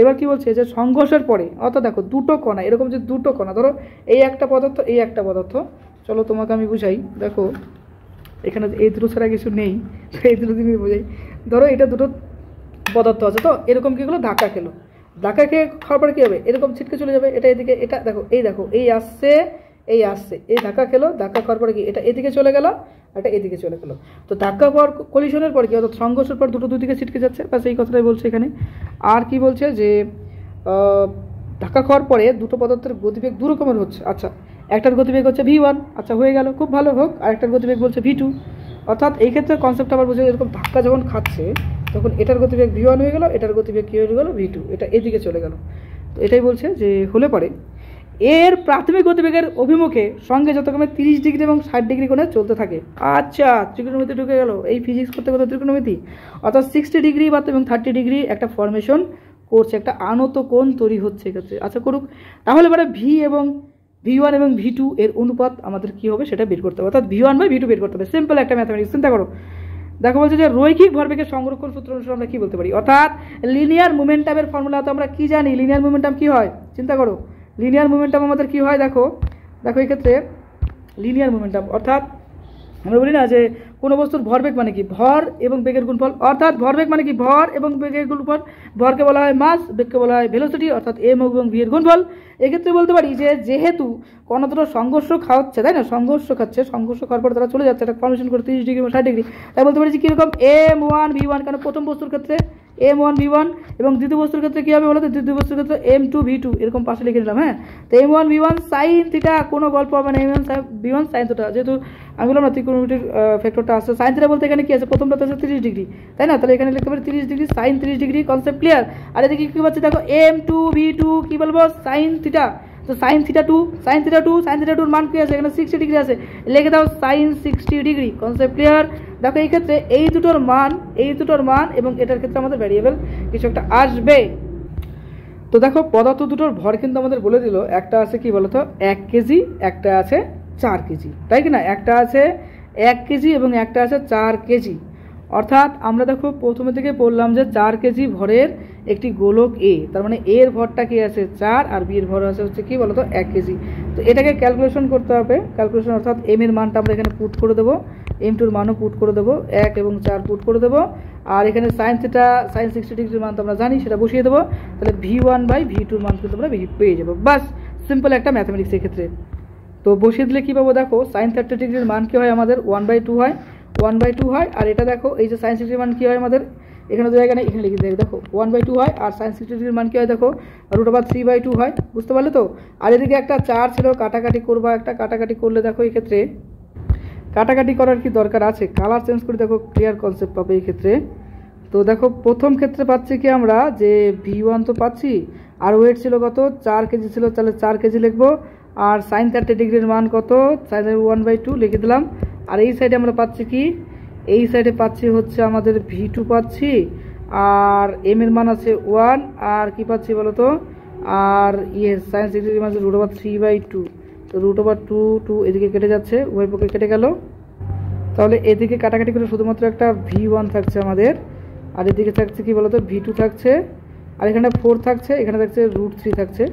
এবার কি বলছে যে সংঘর্ষের পরে, অর্থাৎ দেখো দুটো কণা, এরকম যে দুটো কণা, ধরো এই একটা পদার্থ, এই একটা পদার্থ, চলো তোমাকে আমি বুঝাই। দেখো এখানে এই দুটো ছাড়া কিছু নেই, এই দুটো তুমি বোঝাই। ধরো এটা দুটো পদার্থ আছে, তো এরকম কী হলো, ধাক্কা খেলো, ধাক্কা খেয়ে খাওয়ার পরে কী হবে, এরকম ছিটকে চলে যাবে, এটা এদিকে, এটা দেখো এই আসছে, এই ধাক্কা খেলো, ধাক্কা খাওয়ার পরে কি এটা এদিকে চলে গেল, এটা এদিকে চলে গেলো। তো ধাক্কা পাওয়ার কলিশনের পর কি, অর্থাৎ সংঘর্ষের পর দুটো দুই দিকে ছিটকে যাচ্ছে, ব্যাস এই কথাটাই বলছে এখানে। আর কি বলছে যে ধাক্কা খাওয়ার পরে দুটো পদার্থের গতিবেগ দু রকমের হচ্ছে। আচ্ছা, একটার গতিবেগ হচ্ছে V1, আচ্ছা হয়ে গেল, খুব ভালো হোক। আর একটার গতিবেগ বলছে V2, অর্থাৎ এই ক্ষেত্রে কনসেপ্ট আবার বলছে এরকম ধাক্কা যখন খাচ্ছে তখন এটার গতিবেগ V1 হয়ে গেল, এটার গতিবেগ কী হয়ে গেল, V2, এটা এদিকে চলে গেল। তো এটাই বলছে যে হলে পরে এর প্রাথমিক গতিবেগের অভিমুখে সঙ্গে যতক্রমে 30 ডিগ্রি এবং 60 ডিগ্রি কোণে চলতে থাকে। আচ্ছা, ত্রিকোণমিতি ঢুকে গেল, এই ফিজিক্স করতে করতে ত্রিকোণমিতি, অর্থাৎ 60 ডিগ্রি বা এবং 30 ডিগ্রি একটা ফরমেশন করছে, একটা আনত কোণ তৈরি হচ্ছে এক্ষেত্রে। আচ্ছা করুক, তাহলে এবারে V1 এবং V2 এর অনুপাত আমাদের কি হবে সেটা বের করতে হবে, অর্থাৎ V1/V2 বের করতে হবে। সিম্পল একটা ম্যাথমেটিক্স, চিন্তা করো। দেখো বলছে যে রৈখিক ভরবেগের সংরক্ষণ সূত্র অনুসারে আমরা কি বলতে পারি, অর্থাৎ লিনিয়ার মোমেন্টামের ফর্মুলা তো আমরা কি জানি, লিনিয়ার মোমেন্টাম কি হয় চিন্তা করো, লিনিয়ার মোমেন্টাম আমাদের কি হয়, দেখো এই ক্ষেত্রে লিনিয়ার মোমেন্টাম অর্থাৎ আমরা বলি না যে কোনো বস্তুর ভরবেগ মানে কি ভর এবং বেগের গুণফল, অর্থাৎ ভরবেগ মানে কি ভর এবং বেগের গুণফল, ভরকে বলা হয় মাস, বেগকে বলা হয় ভেলোসিটি অর্থাৎ এম এবং ভি এর গুণফল। এক্ষেত্রে বলতে পারি যে যেহেতু কোনো দুটো সংঘর্ষ খাওয়াচ্ছে, তাই না, সংঘর্ষ খাওয়ার পর তারা চলে যাচ্ছে একটা ফর্মেশন করে 30 ডিগ্রি 60 ডিগ্রি, তাই বলতে পারি যে কীরকম M1V1, কারণ প্রথম বস্তুর ক্ষেত্রে M1V1 এবং দ্বিতীয় বস্তুর ক্ষেত্রে কী হবে বলো তো, দ্বিতীয় বস্তুর ক্ষেত্রে M2V2 এরকম পাশে লিখে নিলাম। হ্যাঁ, তো M1V1 সাইন থিটা, কোনো গল্প হবে না, M1V1 সাইন থিটা, যেহেতু আমি বললাম না ত্রিকোণমিতির ফ্যাক্টরটা আসছে, সাইন থিটা বলতে এখানে কি আছে, প্রথমটা আছে 30 ডিগ্রি, তাই না, তাহলে এখানে লিখতে পারি 30 degree sine 30 degree, concept clear. আর এদিকে কী পাচ্ছি দেখো M2V2 কী বলবো সাইন থিটা, তো সাইন থিটা টুর মান কি আছে, এখানে 60 ডিগ্রি আছে, লিখে দাও সাইন 60 ডিগ্রি, কনসেপ্ট ক্লিয়ার। দেখো এই ক্ষেত্রে এই দুটোর মান এবং এটার ক্ষেত্রে আমাদের ভ্যারিয়েবল কিছু একটা আসবে। তো দেখো পদার্থ দুটোর ভর কিন্তু আমাদের বলে দিল, একটা আছে কি বলতো 1 কেজি, একটা আছে 4 কেজি, তাই কি না, একটা আছে 1 কেজি এবং একটা আছে 4 কেজি, অর্থাৎ আমরা দেখো প্রথমে থেকে বললাম যে 4 কেজি ভরের একটি গোলক এ, তার মানে এর ভরটা কি আছে 4 আর বি এর ভর আছে হচ্ছে কি বলতো 1 কেজি। তো এটাকে ক্যালকুলেশন করতে হবে, ক্যালকুলেশন অর্থাৎ এম এর মানটা আমরা এখানে পুট করে দেবো, M2 এর মানও পুট করে দেবো, 1 এবং 4 পুট করে দেবো, আর এখানে সাইন থিটা সাইন 60 ডিগ্রির মান তো আমরা জানি, সেটা বসিয়ে দেবো, তাহলে V1/V2 এর মান কিন্তু আমরা পেয়ে যাবো। বাস সিম্পল একটা ম্যাথামেটিক্সের ক্ষেত্রে। তো বসিয়ে দিলে কী পাবো, দেখো সাইন 30 ডিগ্রির মান কী হয় আমাদের 1/2 হয়, আর এটা দেখো এই যে সাইন 60 মান কী হয় আমাদের, এখানে তো জায়গা নেই, এখানে লিখে দেয়, দেখো 1/2 হয়, আর সাইন 60 ডিগ্রির মান কী হয় দেখো √3/2 হয়, বুঝতে পারলে তো। আর এদিকে একটা 4 ছিল, কাটাকাটি করবা, একটা কাটাকাটি করলে দেখো এই ক্ষেত্রে কাটাকাটি করার কি দরকার আছে, কালার চেঞ্জ করে দেখো ক্লিয়ার কনসেপ্ট পাবে এই ক্ষেত্রে। তো দেখো প্রথম ক্ষেত্রে পাচ্ছি কি আমরা যে V1 তো পাচ্ছি, আর ওয়েট ছিল কত 4 কেজি ছিল, তাহলে 4 কেজি লিখবো, আর সাইন 30 ডিগ্রির মান কত সাইন 1/2 লিখে দিলাম। আর এই সাইডে আমরা পাচ্ছি কি, এই সাইডে পাচ্ছি হচ্ছে আমাদের V2 পাচ্ছি, আর এম এর মান আছে 1, আর কি পাচ্ছি বলো তো, আর সাইন 60 ডিগ্রির মান আছে √3/2, তো √2 এদিকে কেটে যাচ্ছে, উভয় পক্ষে কেটে গেল, তাহলে এদিকে কাটাকাটি করে শুধুমাত্র একটা V1 থাকছে আমাদের, আর এদিকে থাকছে কি বলতো V2 থাকছে, আর এখানে 4 থাকছে, এখানে থাকছে √3 থাকছে,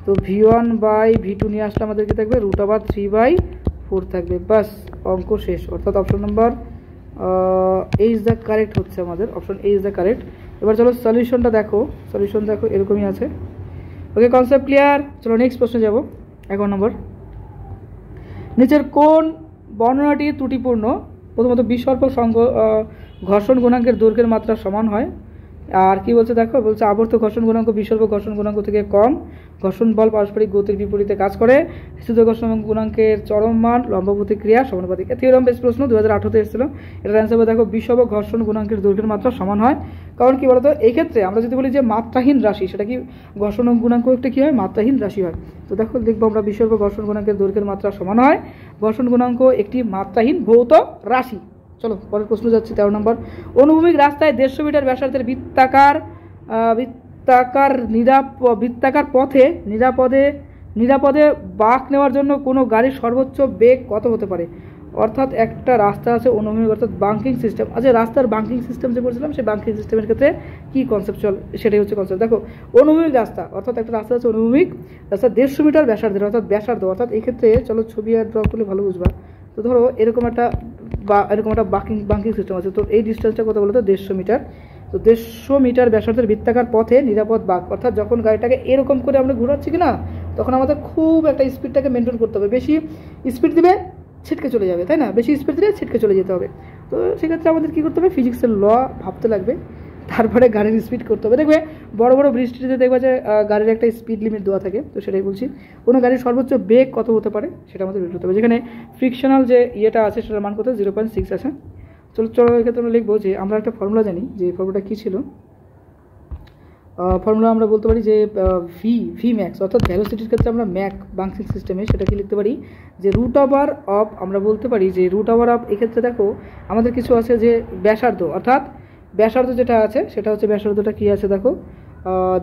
তো V1/V2 নিয়ে আসলে আমাদের কি থাকবে √3/4 থাকবে। বাস অঙ্ক শেষ, অর্থাৎ option number A is the correct হচ্ছে আমাদের, option A is the correct. এবার চলো সলিউশনটা দেখো, সলিউশন দেখো এরকমই আছে। ওকে, কনসেপ্ট ক্লিয়ার। চলো নেক্সট প্রশ্নে যাব। 11 নম্বর, নিচের কোন বর্ণনাটি ত্রুটিপূর্ণ, প্রথমত বিস্বল্প ঘর্ষণ গুণাঙ্কের দৈর্ঘ্যের মাত্রা সমান হয়, আর কি বলছে দেখো, বলছে আবর্ত ঘর্ষণ গুণাঙ্ক বিস্বল্প ঘর্ষণ গুণাঙ্ক থেকে কম, ঘর্ষণ বল পারস্পরিক গতির বিপরীতে কাজ করে, স্থিত ঘর্ষণ গুণাঙ্কের চরম মান লম্ব প্রতিক্রিয়া সমানুপাতিক। থিওরাম বেস প্রশ্ন 2018-তে এসেছিল, এটার অ্যান্সার হবে দেখো বিস্বল্প ঘর্ষণ গুণাঙ্কের দৈর্ঘ্যের মাত্রা সমান হয়। কারণ কি বলতো এই ক্ষেত্রে আমরা যদি বলি যে মাত্রাহীন রাশি, সেটা কি ঘর্ষণ গুণাঙ্ক একটা কি হয় মাত্রাহীন রাশি হয়। তো দেখো দেখবো আমরা বিস্বল্প ঘর্ষণ গুণাঙ্কের দৈর্ঘ্যের মাত্রা সমান হয়, ঘর্ষণ গুণাঙ্ক একটি মাত্রাহীন ভৌত রাশি। চলো পরের প্রশ্ন যাচ্ছি। 13 নম্বর, অনুভূমিক রাস্তায় 150 মিটার ব্যাসার্ধের বৃত্তাকার পথে নিরাপদে বাঁক নেওয়ার জন্য কোনো গাড়ির সর্বোচ্চ বেগ কত হতে পারে। অর্থাৎ একটা রাস্তা আছে অনুভূমিক, অর্থাৎ বাঙ্কিং সিস্টেম আছে, রাস্তার বাঙ্কিং সিস্টেম যে বলছিলাম সেই বাঙ্কিং সিস্টেমের ক্ষেত্রে কী কনসেপচুয়াল সেটাই হচ্ছে কনসেপ্ট। দেখো অনুভূমিক রাস্তা, অর্থাৎ একটা রাস্তা আছে অনুভূমিক রাস্তা 150 মিটার ব্যাসার্ধের, অর্থাৎ ব্যাসার্ধ, অর্থাৎ এই ক্ষেত্রে চলো ছবি আর ড্র করলে ভালো বুঝবা। তো ধরো এরকম একটা বাঙ্কিং সিস্টেম আছে, তো এই ডিস্টেন্সটা কত বলো তো 150 মিটার। তো 150 মিটার ব্যাসার্ধের বৃত্তাকার পথে নিরাপদ বাঁক, অর্থাৎ যখন গাড়িটাকে এরকম করে আমরা ঘোরাচ্ছি কি না, তখন আমাদের খুব একটা স্পিডটাকে মেনটেন করতে হবে, বেশি স্পিড দিবে ছিটকে চলে যাবে, তাই না, বেশি স্পিড দিলে ছিটকে চলে যেতে হবে। তো সেক্ষেত্রে আমাদের কী করতে হবে, ফিজিক্সের ল ভাবতে লাগবে, তারপরে গাড়ির স্পিড করতে হবে। দেখবে বড় বড় বৃষ্টিতে দেখবে যে গাড়ির একটা স্পিড লিমিট দেওয়া থাকে, তো সেটাই বলছি কোনো গাড়ির সর্বোচ্চ বেগ কত হতে পারে সেটা আমাদের বের করতে হবে। যেখানে ফ্রিকশনাল যে ইয়েটা আছে সেটার মান কত 0.6 আছে। চলো এক্ষেত্রে আমরা লিখবো যে আমরা একটা ফর্মুলা জানি, যে ফর্মুলাটা কী ছিল, ফর্মুলা আমরা বলতে পারি যে ভি ম্যাক্স, অর্থাৎ ভ্যালোসিটির ক্ষেত্রে আমরা বাঙ্কিং সিস্টেমে সেটা কি লিখতে পারি যে √অফ, আমরা বলতে পারি যে √অফ। এক্ষেত্রে দেখো আমাদের কিছু আছে যে ব্যাসার্ধ, অর্থাৎ ব্যাসার্ধ যেটা আছে সেটা হচ্ছে ব্যাসার্ধটা কী আছে দেখো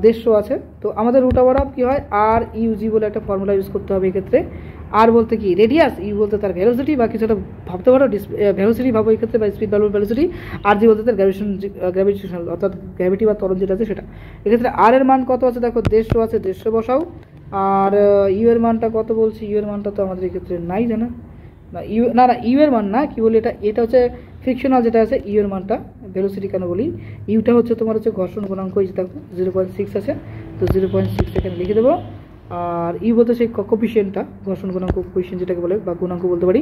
150 আছে। তো আমাদের √অফ কী হয়, আর ইউজি বলে একটা ফর্মুলা ইউজ করতে হবে এক্ষেত্রে। আর বলতে কি রেডিয়াস, ইউ বলতে তার ভেলোসিটি বা কিছুটা ভাবতে পারো ভেলোসিটি ভাবো এই ক্ষেত্রে, বা স্পিড ভেলোসিটি, আর জি বলতে তার গ্র্যাভিটেশনাল অর্থাৎ গ্র্যাভিটি বা ত্বরণ যেটা আছে সেটা। এক্ষেত্রে আর এর মান কত আছে দেখো 150 আছে, 150 বসাও। আর ইউ এর মানটা কত বলছি, ইউ এর মানটা তো আমাদের এক্ষেত্রে নাই জানা, না ইউ না না ইউ এর মান না, কি বলি এটা হচ্ছে ফ্রিকশনাল যেটা আছে, ইউ এর মানটা ভেলোসিটি কেন বলি, ইউটা হচ্ছে তোমার হচ্ছে ঘর্ষণ গুণাঙ্ক, এই যে দেখো 0.6 আছে, তো 0.6 এখানে লিখে দেবো। আর ইউ বলতে সেই কোফিশিয়েন্টটা, ঘর্ষণ গুণাঙ্ক কোফিশিয়েন্ট যেটাকে বলে বা গুণাঙ্ক বলতে পারি।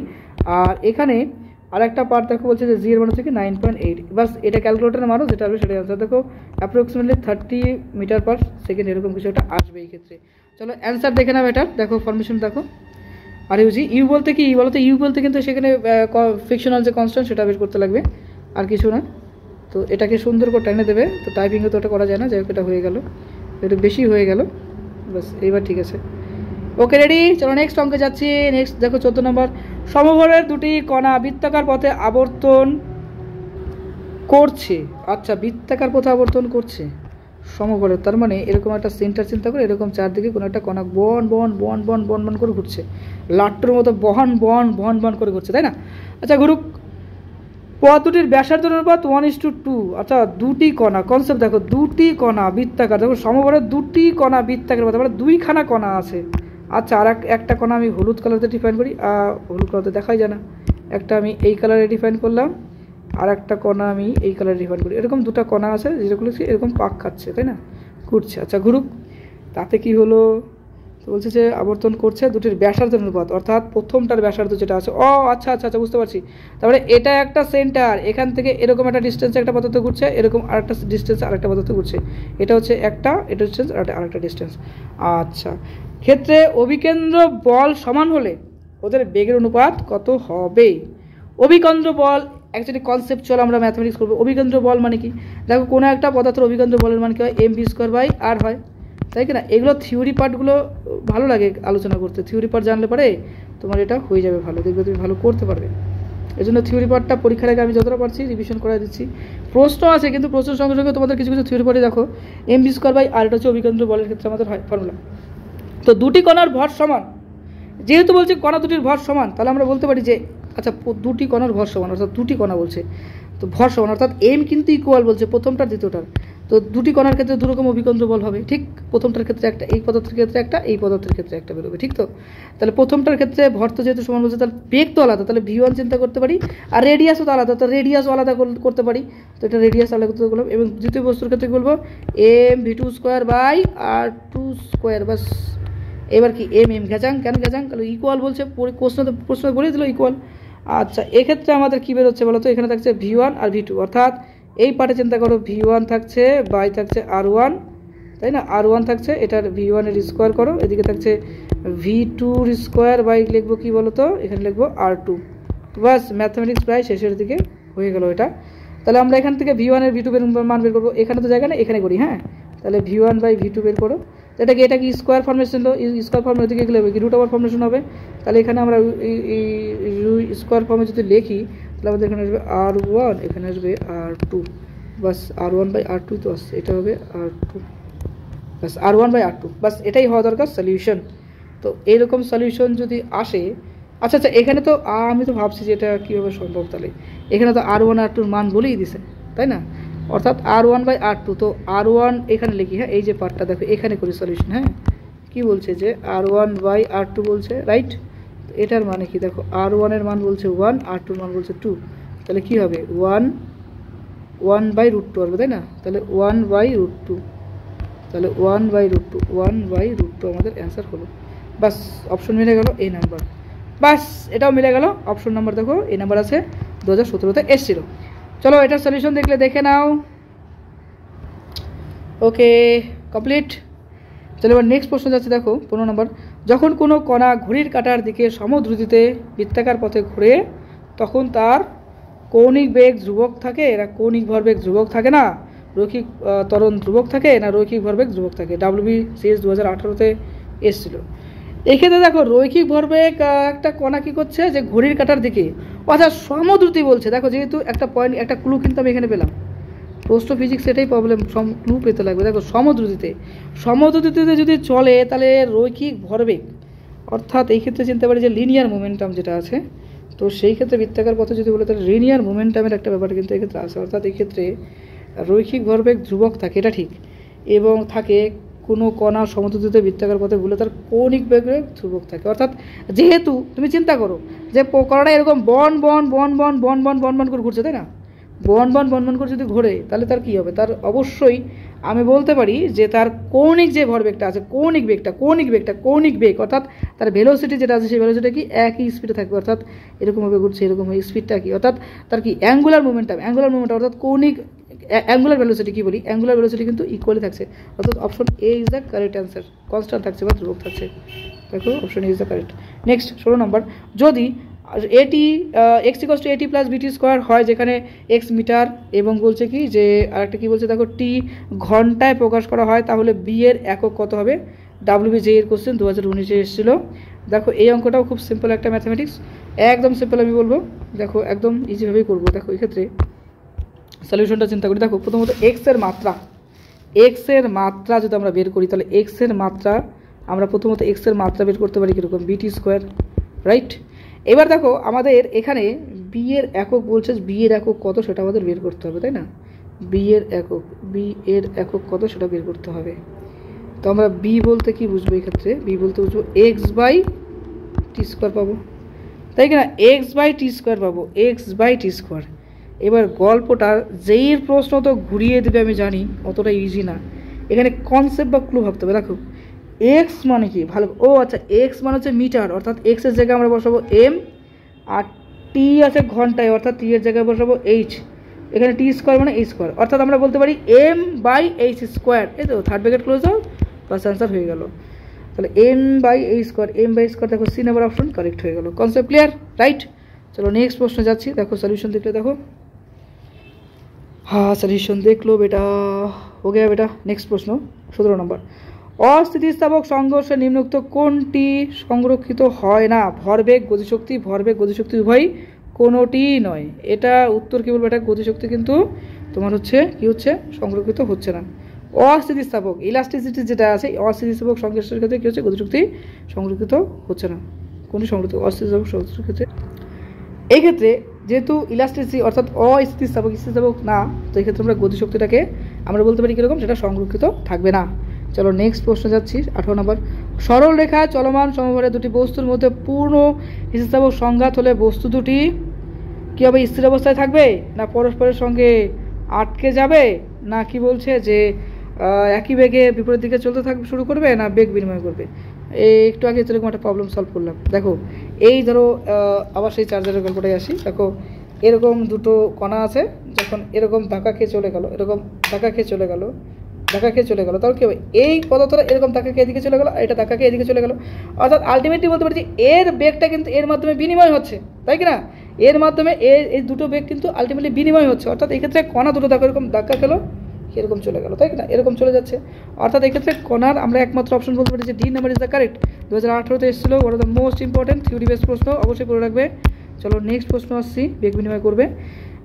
আর এখানে আর একটা পার্ট দেখো বলছে যে জি এর মান হচ্ছে কি 9.8, বাস এটা ক্যালকুলেটারে মারো যেটা হবে সেটা অ্যান্সার। দেখো অ্যাপ্রক্সিমেটলি 30 মিটার পার সেকেন্ড এরকম কিছু একটা আসবে এই ক্ষেত্রে। চলো অ্যান্সার দেখে নাও এটার, দেখো ফরমেশন দেখো। আর ইউজি ইউ বলতে কি বলতো, ইউ বলতে কিন্তু সেখানে ফিকশনাল যে কনস্ট্যান্ট সেটা বের করতে লাগবে, আর কিছু না। তো এটাকে সুন্দর করে টেনে দেবে, তো টাইপিংয়ে তো ওটা করা যায় না, যাই হোক এটা হয়ে গেল, একটু বেশি হয়ে গেল, বাস এইবার ঠিক আছে। ওকে রেডি, চলো নেক্সট অঙ্কে যাচ্ছি। নেক্সট দেখো 14 নম্বর, সমভরের দুটি কণা বৃত্তাকার পথে আবর্তন করছে। আচ্ছা বৃত্তাকার পথে আবর্তন করছে সমভরের, তার মানে এরকম একটা সেন্টার চিন্তা করে এরকম চারদিকে কোনো একটা কণা বন বন বন বন বন বন করে ঘুরছে, লাট্টুর মতো বহন বন বন বন করে ঘুরছে, তাই না? আচ্ছা ঘুরুক। পথ দুটির ব্যাসার্ধের অনুপাত 1:2। আচ্ছা দুটি কণা, কনসেপ্ট দেখো, দুটি কণা বৃত্তাকার, দেখো সমভরের দুটি কণা বৃত্তাকার পথে, মানে দুইখানা কণা আছে। আচ্ছা আর একটা কণা আমি হলুদ কালারতে ডিফাইন করি, হলুদ কালারতে দেখাই যায় না, একটা আমি এই কালারে ডিফাইন করলাম, আর একটা কণা আমি এই কালারে ডিফাইন করি, এরকম দুটো কণা আছে যেগুলো এরকম পাক খাচ্ছে, তাই না, ঘুরছে। আচ্ছা ঘুরুক, তাতে কি হলো, তো বলছে যে আবর্তন করছে দুটির ব্যাসার্ধের অনুপাত, অর্থাৎ প্রথমটার ব্যাসার্ধ যেটা আছে, ও আচ্ছা আচ্ছা আচ্ছা বুঝতে পারছি, তারপরে এটা একটা সেন্টার, এখান থেকে এরকম একটা ডিস্টেন্সে একটা পদার্থ ঘুরছে, এরকম আরেকটা ডিস্টেন্সে আরেকটা পদার্থ ঘুরছে, এটা হচ্ছে একটা এটা ডিস্টেন্স আর আরেকটা ডিস্টেন্স। আচ্ছা ক্ষেত্রে অভিকেন্দ্র বল সমান হলে ওদের বেগের অনুপাত কত হবে? অভিকেন্দ্র বল অ্যাকচুয়ালি কনসেপচুয়াল আমরা ম্যাথমেটিক্স করবো। অভিকেন্দ্র বল মানে কি, দেখো কোনো একটা পদার্থের অভিকেন্দ্র বলের মান কি হয়, mv²/r হয়, তাই কি না? এগুলো থিওরি পার্টগুলো ভালো লাগে আলোচনা করতে, থিওরি পার্ট জানলে পরে তোমার এটা হয়ে যাবে ভালো, দেখবে তুমি ভালো করতে পারবে। এই জন্য থিওরি পার্টটা পরীক্ষার আগে আমি যতটা পারছি রিভিশন করাই দিচ্ছি। প্রশ্ন আছে কিন্তু প্রশ্নের সঙ্গে সঙ্গে তোমাদের কিছু কিছু থিওরি পার্টে দেখো mv²/r, এটা হচ্ছে অভিকেন্দ্র বলের ক্ষেত্রে আমাদের হয় ফর্মুলা। তো দুটি কণার ভর সমান, যেহেতু বলছে কণা দুটির ভর সমান, তাহলে আমরা বলতে পারি যে আচ্ছা দুটি কণার ভর সমান, অর্থাৎ দুটি কণা বলছে তো ভর সমান, অর্থাৎ এম কিন্তু ইকুয়াল বলছে প্রথমটার দ্বিতীয়টার। তো দুটি কণার ক্ষেত্রে দুরকম অভিকেন্দ্র বল হবে, ঠিক? প্রথমটার ক্ষেত্রে একটা, এই পদার্থের ক্ষেত্রে একটা, এই পদার্থের ক্ষেত্রে একটা বেরোবে, ঠিক? তো তাহলে প্রথমটার ক্ষেত্রে ভর তো যেহেতু সমান বলছে, তাহলে বেগ তো আলাদা, তাহলে v1 চিন্তা করতে পারি, আর রেডিয়াসও তো আলাদা, তো রেডিয়াসও আলাদা করতে পারি, তো এটা রেডিয়াস আলাদা করতে বললাম। এবং দ্বিতীয় বস্তুর ক্ষেত্রে বলবো mv²/r², বাস। এবার কি এম ঘেঁচাং, কেন ঘেঁচাং, কারণ ইকুয়াল বলছে, প্রশ্ন বলে দিল ইকুয়াল। আচ্ছা এক্ষেত্রে আমাদের কী বেরোচ্ছে বলো তো, এখানে থাকছে v1 আর v2, অর্থাৎ এই পার্টে চিন্তা করো v1 থাকছে বাই থাকছে r1, তাই না, r1 থাকছে, এটার v1 এর স্কোয়ার করো, এদিকে থাকছে v2 স্কোয়ার বাই লিখবো কি বলো তো, এখানে লিখবো r2, বাস ম্যাথমেটিক্স প্রায় শেষের দিকে হয়ে গেল এটা। তাহলে আমরা এখান থেকে v1 এর v2 মান বের করবো, এখানে তো জায়গা না, এখানে করি, হ্যাঁ। তাহলে v1/v2 বের করো, এটা কি স্কোয়ার ফর্মেশন হলো, স্কোয়ার ফর্মের দিকে গেলে হবে কি √ওভার ফর্মেশন হবে। তাহলে এখানে আমরা স্কোয়ার ফর্মে যদি লিখি তাহলে আমাদের এখানে আসবে r1, এখানে আসবে r2, বাস r1/r2 তো আসছে, এটা হবে r2, বাস r1/r2, বাস এটাই হওয়া দরকার সলিউশন। তো এইরকম সলিউশন যদি আসে, আচ্ছা আচ্ছা এখানে তো আমি তো ভাবছি যে এটা কীভাবে সম্ভব, তাহলে এখানে তো r1 r2 মান বলেই দিছে, তাই না, অর্থাৎ r1/r2, তো r1 এখানে লিখি, হ্যাঁ এই যে পার্টটা দেখো এখানে করি সলিউশন, হ্যাঁ কি বলছে যে r1/r2 বলছে, রাইট? এটার মানে কি দেখো, r1 এর মান বলছে 1, r2 এর মান বলছে 2, তাহলে কি হবে 1/√2 আসবে, তাই না? তাহলে 1/√2, তাহলে 1/√2 আমাদের অ্যান্সার হলো, বাস অপশন মিলে গেল, এই নাম্বার, বাস এটাও মিলে গেল। অপশন নাম্বার দেখো এই নাম্বার আছে 2017-তে এসেছিল। চলো এটার সলিউশন দেখে নাও। ওকে কমপ্লিট। চলো এবার নেক্সট প্রশ্ন যাচ্ছে, দেখো 15 নম্বর, যখন কোনো কণা ঘড়ির কাঁটার দিকে সমদ্রুতিতে বৃত্তাকার পথে ঘুরে তখন তার কৌণিক বেগ ধ্রুবক থাকে, এরা কৌণিক ভরবেগ ধ্রুবক থাকে না, রৈখিক ত্বরণ ধ্রুবক থাকে না, রৈখিক ভরবেগ ধ্রুবক থাকে। WBCS 2018-তে এসেছিল। এক্ষেত্রে দেখো রৈখিক ভরবেগ একটা কণা কী করছে যে ঘড়ির কাঁটার দিকে, অর্থাৎ সমদ্রুতি বলছে, দেখো যেহেতু একটা পয়েন্ট একটা ক্লু কিন্তু আমি এখানে পেলাম, প্রশ্ন ফিজিক্স এটাই প্রবলেম, ক্লু পেতে লাগবে। দেখো সমদ্রুতিতে যদি চলে তাহলে রৈখিক ভরবেগ, অর্থাৎ এই ক্ষেত্রে চিনতে পারি যে লিনিয়ার মোমেন্টাম যেটা আছে, তো সেই ক্ষেত্রে বৃত্তাকার পথে যদি বলে তাহলে লিনিয়ার মোমেন্টামের একটা ব্যাপার কিন্তু এক্ষেত্রে আছে। অর্থাৎ এই ক্ষেত্রে রৈখিক ভরবেগ ধ্রুবক থাকে, এটা ঠিক, এবং থাকে কোনো কণা সমতুলিত বৃত্তাকার পথে ঘুরলে তার কৌণিক বেগ ধ্রুবক থাকে। অর্থাৎ যেহেতু তুমি চিন্তা করো যে কণাটা এরকম বন বন বন বন বন বন বন বন করে ঘুরছে, তাই না? বন বন বন বন করে যদি ঘোরে তাহলে তার কী হবে? তার অবশ্যই আমি বলতে পারি যে তার কৌণিক যে ভরবেগটা আছে, কৌণিক বেগ অর্থাৎ তার ভেলোসিটি যেটা আছে সেই ভেলোসিটি কি একই স্পিডে থাকবে। অর্থাৎ এরকমভাবে ঘুরছে, এরকম স্পিডটা কি, অর্থাৎ তার কি অ্যাঙ্গুলার মোমেন্টাম অর্থাৎ কৌণিক অ্যাঙ্গুলার ভেলোসিটি কি বলি, অ্যাঙ্গুলার ভেলোসিটি কিন্তু ইকুয়ালি থাকছে। অর্থাৎ option A is the correct answer, constant থাকছে বা ধ্রুবক থাকছে। দেখো option A is the correct. Next 16 নম্বর, যদি এটি এক্স ইকুয়ালস টু এটি প্লাস বিটি স্কোয়ার হয়, যেখানে এক্স মিটার এবং বলছে কি যে আরেকটা কি বলছে দেখো টি ঘন্টায় প্রকাশ করা হয়, তাহলে বি এর একক কত হবে? WBJ এর কোশ্চেন 2019-এ এসেছিলো। দেখো এই অঙ্কটাও খুব সিম্পল একটা ম্যাথামেটিক্স, একদম সিম্পল আমি বলবো। দেখো একদম ইজিভাবেই করবো। দেখো এই ক্ষেত্রে সলিউশনটা চিন্তা করি। দেখো প্রথমত এক্স এর মাত্রা যদি আমরা বের করি তাহলে আমরা প্রথমত এক্স এর মাত্রা বের করতে পারি কীরকম? বিটি স্কোয়ার, রাইট? এবার দেখো আমাদের এখানে বি এর একক বলছে, বি এর একক কত সেটা আমাদের বের করতে হবে, তাই না? বি এর একক কত সেটা বের করতে হবে। তো আমরা বি বলতে কি বুঝবো? এই ক্ষেত্রে বি বলতে বুঝবো এক্স বাই টি স্কোয়ার পাবো, তাই কিনা? X by T square. এবার গল্পটা যেই প্রশ্ন তো ঘুরিয়ে দেবে আমি জানি, অতটা ইজি না। এখানে কনসেপ্ট বা ক্লু ভাবতে হবে। দেখো এক্স মানে কি ভালো, ও আচ্ছা, এক্স মানে হচ্ছে মিটার, অর্থাৎ এক্সের জায়গায় আমরা বসাবো এম, আর টি আছে ঘন্টায়, অর্থাৎ টি এর জায়গায় বসাবো এইচ। এখানে টি স্কোয়ার মানে এইচ স্কোয়ার, অর্থাৎ আমরা বলতে পারি এম বাই এইচ স্কোয়ার। এই তো থার্ড ব্র্যাকেট ক্লোজ দাও, বাস অ্যান্সার হয়ে গেল। তাহলে এম বাই এইচ স্কোয়ার, দেখো সি নাম্বার অপশন কারেক্ট হয়ে গেল। Concept clear, right? চলো নেক্সট প্রশ্নে যাচ্ছি। দেখো সলিউশন দেখলে দেখো, हाँ सॉल्यूशन देख लो बेटा, हो गया बेटा। नेक्स्ट प्रश्न 17 নম্বর, অস্থিতিস্থাপক সংঘর্ষে নিম্নোক্ত কোনটি সংরক্ষিত হয় না? ভরবেগ গতিশক্তি উভয়ই কোনোটি নয়। এটা উত্তর কি বলবো? এটা গতিশক্তি কিন্তু তোমার হচ্ছে কি হচ্ছে সংরক্ষিত হচ্ছে না। অস্থিতিস্থাপক ইলাস্টিসিটি যেটা আছে, অস্থিতিস্থাপক সংঘর্ষের ক্ষেত্রে কি হচ্ছে? গতিশক্তি সংরক্ষিত হচ্ছে না। কোনটি সংরক্ষিত? অস্থিতিস্থাপক সংঘর্ষের ক্ষেত্রে। এই ক্ষেত্রে যেহেতু ইলাস্টিসিটি অর্থাৎ স্থিতিস্থাপক না, তো এই ক্ষেত্রে আমরা গতিশক্তিটাকে আমরা বলতে পারি কীরকম? সেটা সংরক্ষিত থাকবে না। চলো নেক্সট প্রশ্ন যাচ্ছি 18 নম্বর, সরল রেখায় চলমান সমভরে দুটি বস্তুর মধ্যে পূর্ণ স্থিতিস্থাপক সংঘাত হলে বস্তু দুটি কী হবে? স্থির অবস্থায় থাকবে, না পরস্পরের সঙ্গে আটকে যাবে, না কি বলছে যে একই বেগে বিপরীত দিকে চলতে শুরু করবে, না বেগ বিনিময় করবে? একটু আগে এরকম একটা প্রবলেম সলভ করলাম। দেখো এই ধরো আবার সেই চার্জারের গল্পটাই আসি। দেখো এরকম দুটো কণা আছে, যখন এরকম ধাক্কা খেয়ে চলে গেল তাহলে কি হবে? এই পদার্থটা এরকম ধাক্কা খেয়ে এদিকে চলে গেল, এটা ধাক্কা খেয়ে এদিকে চলে গেল। অর্থাৎ আলটিমেটলি বলতে পারি যে এর বেগটা কিন্তু এর মাধ্যমে বিনিময় হচ্ছে, তাই কি না? এর মাধ্যমে এই দুটো বেগ কিন্তু আলটিমেটলি বিনিময় হচ্ছে। অর্থাৎ এই ক্ষেত্রে কণা দুটো এরকম ধাক্কা খেলো, এরকম চলে গেল, তাই না? এরকম চলে যাচ্ছে। অর্থাৎ এক্ষেত্রে কণার আমরা একমাত্র অপশন বলতে পারি যে D number is the correct. 2018-তে এসেছিল, one of the most important theory base প্রশ্ন, অবশ্যই করে রাখবে। চলো নেক্সট প্রশ্ন আসছি, বেগ বিনিময় করবে।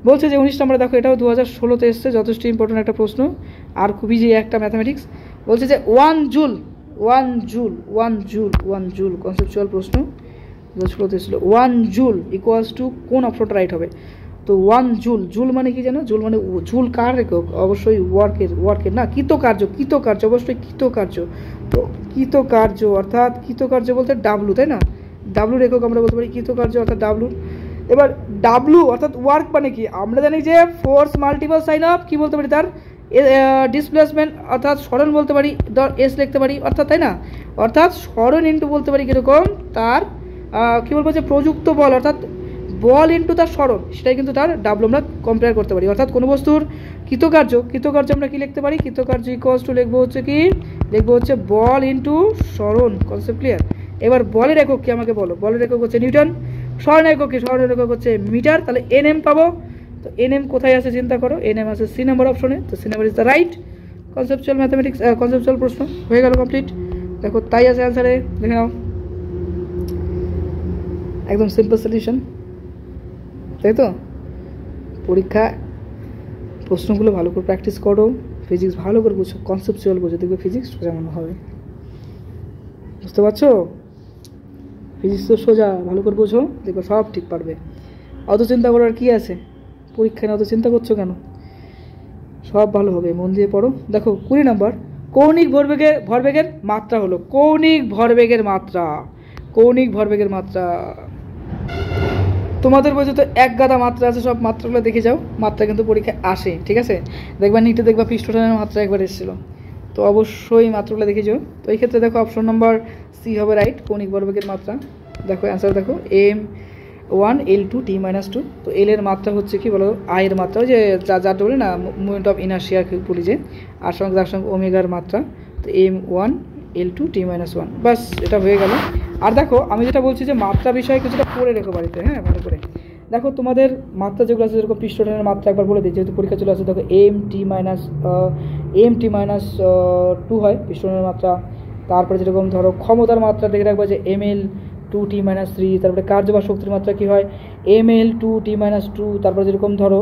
বলছে যে 19 নম্বরে, দেখো এটাও 2016-তে এসছে, যথেষ্ট ইম্পর্টেন্ট একটা প্রশ্ন আর খুবই যে একটা ম্যাথামেটিক্স। বলছে যে ওয়ান জুল কনসেপচুয়াল প্রশ্ন 2016-তে এসেছিল। 1 জুল ইকুয়ালস টু কোন অপশনটা রাইট হবে? তো 1 জুল মানে কি জানো? জুল মানে জুল কার একক? অবশ্যই ওয়ার্কের না, কৃতকার্য, অবশ্যই কৃতকার্য। তো কৃতকার্য অর্থাৎ কৃতকার্য বলতে ডাব্লু, তাই না? ডাব্লুর একক আমরা বলতে পারি কৃতকার্য অর্থাৎ ডাব্লু। এবার ডাব্লু অর্থাৎ ওয়ার্ক মানে কি? আমরা জানি যে ফোর্স মাল্টিপল সাইন অফ কি বলতে পারি? তার ডিসপ্লেসমেন্ট অর্থাৎ সরণ বলতে পারি, এস লিখতে পারি, অর্থাৎ তাই না? অর্থাৎ সরণ ইন্টু বলতে পারি কীরকম তার কী বলবো যে প্রযুক্ত বল, অর্থাৎ বল ইন্টু তার সরণ, সেটাই কিন্তু তার ডাব্লু আমরা কম্পেয়ার করতে পারি। অর্থাৎ কোনো বস্তুর কৃতকার্য আমরা কি লিখতে পারি? কৃতকার্য ইকুয়ালস টু লিখবো হচ্ছে বল ইন্টু সরণ। Concept clear? এবার বলের একক কি আমাকে বলো? বলের একক হচ্ছে নিউটন। সরণের একক কি? সরণের একক হচ্ছে মিটার। তাহলে এনএম পাবো। তো এনএম কোথায় আছে চিন্তা করো, এনএম আছে সি নাম্বার অপশনে। তো C number is the right. Conceptual mathematics conceptual প্রশ্ন হয়ে গেল কমপ্লিট। দেখো তাই আছে অ্যান্সারে, দেখে নাও, একদম সিম্পল সলিউশন, তাই তো? পরীক্ষা প্রশ্নগুলো ভালো করে প্র্যাকটিস করো, ফিজিক্স ভালো করে বুঝো, কনসেপচুয়াল বুঝো, দেখবে ফিজিক্স যেমন হবে। বুঝতে পারছো? ফিজিক্স তো সোজা, ভালো করে বোঝো, দেখো সব ঠিক পারবে। অত চিন্তা করার কি আছে, পরীক্ষায় অত চিন্তা করছো কেন, সব ভালো হবে, মন দিয়ে পড়ো। দেখো 20 নম্বর, কৌণিক ভরবেগের মাত্রা হলো, কৌণিক ভরবেগের মাত্রা। তোমাদের বইতে তো এক গাদা মাত্রা আছে, সব মাত্রাগুলো দেখে যাও, মাত্রা কিন্তু পরীক্ষায় আসে, ঠিক আছে। দেখবা নিটে দেখবা পৃষ্ঠটানের মাত্রা একবার এসেছিলো, তো অবশ্যই মাত্রাগুলো দেখে যাও। তো এই ক্ষেত্রে দেখো অপশন নম্বর সি হবে রাইট, কৌণিক ভরবেগের মাত্রা। দেখো অ্যান্সার দেখো m1 L2 t-2। তো এল এর মাত্রা হচ্ছে কি বলো, আই এর মাত্রা, ওই যে যার বলি না মুভমেন্ট অফ ইনার্শিয়া বলি যে, আর সঙ্গে যার সঙ্গে ওমেগার মাত্রা। তো m1 L2 t-1, বাস এটা হয়ে গেল। আর দেখো আমি যেটা বলছি যে মাত্রা বিষয়ে কিছুটা পড়ে রেখো বাড়িতে, হ্যাঁ ভালো করে। দেখো তোমাদের মাত্রা যেগুলো আছে, যেরকম পৃষ্ঠটানের মাত্রা একবার বলে দিই, যেহেতু পরীক্ষা চলে আসে। দেখো mt-2 হয় পৃষ্ঠটানের মাত্রা। তারপরে যেরকম ধরো ক্ষমতার মাত্রা দেখে রাখবা যে ml2t-3। তারপরে কার্য বা শক্তির মাত্রা কী হয়, ml2t-2। তারপরে যেরকম ধরো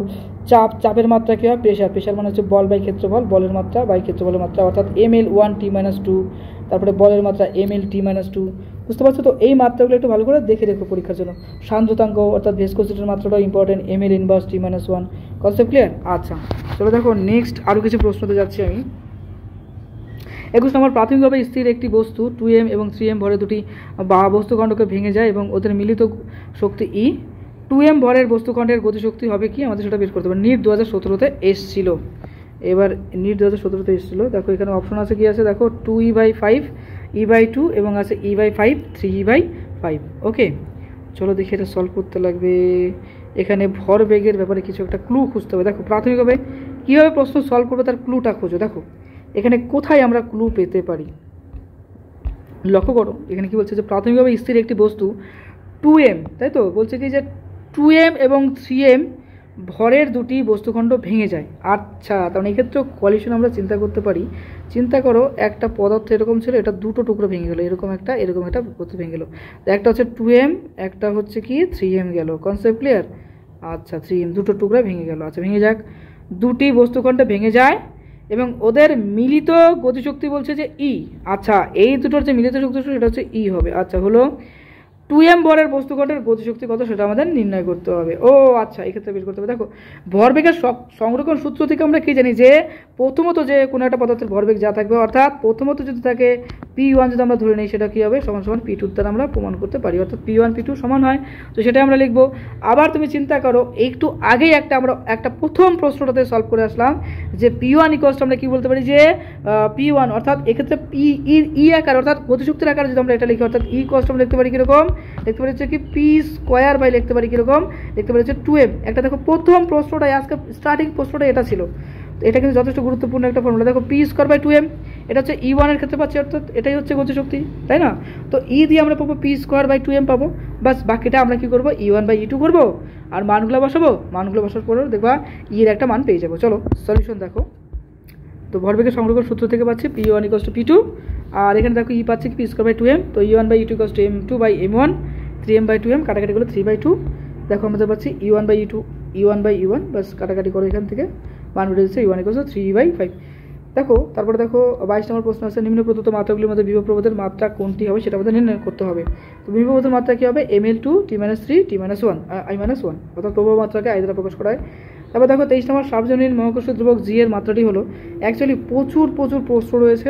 চাপের মাত্রা কী হয়, প্রেশার মানে হচ্ছে বল বাই ক্ষেত্রফল, বলের মাত্রা বাই ক্ষেত্রফলের মাত্রা, অর্থাৎ ml1t-2। তারপরে বলের মাত্রা mlt-2, বুঝতে পারছো তো। এই মাত্রাগুলো একটু ভালো করে দেখে রেখো পরীক্ষার জন্য। সান্দ্রতাঙ্ক অর্থাৎ ভিসকোসিটির মাত্রাটাও important, ml inverse t-1। Concept clear? আচ্ছা চলো দেখো নেক্সট আরও কিছু প্রশ্নতে যাচ্ছি আমি। 21 নম্বর, প্রাথমিকভাবে স্থির একটি বস্তু 2m এবং 3m ভরে দুটি বস্তুখণ্ডকে ভেঙে যায় এবং ওদের মিলিত শক্তি E। 2m ভরের বস্তুখণ্ডের গতিশক্তি হবে কি, আমাদের সেটা বের করতে হবে। নিট 2017-তে এসছিল, এবার নিট 2017-তে এসছিল। দেখো এখানে অপশন আছে, কি আছে দেখো, 2e/5, e/2 এবং আছে e/5, 3e/5। ওকে চলো দেখি এটা সলভ করতে লাগবে। এখানে ভরবেগের ব্যাপারে কিছু একটা ক্লু খুঁজতে হবে। দেখো প্রাথমিকভাবে কীভাবে প্রশ্ন সলভ করবে তার ক্লুটা খোঁজো। দেখো এখানে কোথায় আমরা ক্লু পেতে পারি, লক্ষ্য করো। এখানে কি বলছে যে প্রাথমিকভাবে স্থির একটি বস্তু 2m, তাই তো বলছে কি যে 2m এবং 3m ভরের দুটি বস্তুখণ্ড ভেঙে যায়। আচ্ছা তার মানে এক্ষেত্রে কোয়ালিশন আমরা চিন্তা করতে পারি। চিন্তা করো একটা পদার্থ এরকম ছিল, এটা দুটো টুকরো ভেঙে গেলো, এরকম একটা বস্তু ভেঙে গেলো। একটা হচ্ছে 2m, একটা হচ্ছে কি 3m গেল। Concept clear? আচ্ছা 3m দুটো টুকরা ভেঙে গেল। আচ্ছা ভেঙে যাক, দুটি বস্তুখণ্ড ভেঙে যায় এবং ওদের মিলিত গতিশক্তি বলছে যে ই। আচ্ছা এই দুটোর যে মিলিত শক্তি সেটা হচ্ছে ই হবে। আচ্ছা হলো 2m ভরের বস্তুখণ্ডের গতিশক্তি কত সেটা আমাদের নির্ণয় করতে হবে। ও আচ্ছা এক্ষেত্রে বের করতে হবে। দেখো ভরবেগের সংরক্ষণ সূত্র থেকে আমরা কি জানি যে প্রথমত যে কোনো একটা পদার্থের ভরবেগ যা থাকবে, অর্থাৎ প্রথমত যদি থাকে p1 যদি আমরা ধরে নিই, সেটা কী হবে, সমান সমান p2 দ্বারা আমরা প্রমাণ করতে পারি, অর্থাৎ p1 p2 সমান হয়। তো সেটাই আমরা লিখবো। আবার তুমি চিন্তা করো, একটু আগেই আমরা একটা প্রথম প্রশ্নটাতে সলভ করে আসলাম যে p1 ইকুয়ালস আমরা কী বলতে পারি যে p1, অর্থাৎ এক্ষেত্রে ই আকার অর্থাৎ গতিশক্তির আকারে যদি আমরা এটা লিখি, অর্থাৎ ই ইকুয়ালস আমরা লিখতে পারি কীরকম, লিখতে পারি হচ্ছে কি p² বাই লিখতে পারি কীরকম, লিখতে পারি হচ্ছে 2m। একটা দেখো প্রথম প্রশ্নটাই, আজকে স্টার্টিং প্রশ্নটা এটা ছিল, এটা কিন্তু যথেষ্ট গুরুত্বপূর্ণ একটা ফর্মুলা। দেখো p² বাই 2m, এটা হচ্ছে E1 এর ক্ষেত্রে পাচ্ছি, অর্থাৎ এটাই হচ্ছে গতিশক্তি, তাই না। তো ই দিয়ে আমরা পাবো p² বাই 2m পাবো, বাস বাকিটা আমরা কী করবো, E1 বাই E2 করবো আর মানগুলো বসাবো। মানগুলো বসার পরেও দেখবা এর একটা মান পেয়ে যাবো। চলো সলিউশন দেখো। তো ভরবেগের সংরক্ষণ সূত্র থেকে পাচ্ছি p1 ইকুয়ালস টু p2, আর এখানে দেখো ই পাচ্ছি p² বাই 2m। তো E1 by E2 equals to m2 by m1, 3m by 2m, কাটাকাটি করলে 3/2। দেখো আমাদের পাচ্ছি E1 by E2, E1 by E1, বাস কাটাকাটি করো এখান থেকে, মান বেড়ে যাচ্ছে E1 ইকুয়ালস টু 3/5। দেখো তারপরে দেখো 22 নম্বর প্রশ্ন আছে, নিম্ন প্রদত্ত মাত্রাগুলির মধ্যে বিভব প্রবাহের মাত্রা কোনটি হবে সেটা আমাদের নির্ণয় করতে হবে। তো বিভব প্রবাহের মাত্রা কী হবে, ml2 t-3 t-1 i-1, অর্থাৎ প্রবাহ মাত্রাকে আই দ্বারা প্রকাশ করা হয়। তারপর দেখো 23 নম্বর, সার্বজনীন মহাকর্ষ ধ্রুবক জি এর মাত্রাটি হলো। অ্যাকচুয়ালি প্রচুর প্রশ্ন রয়েছে,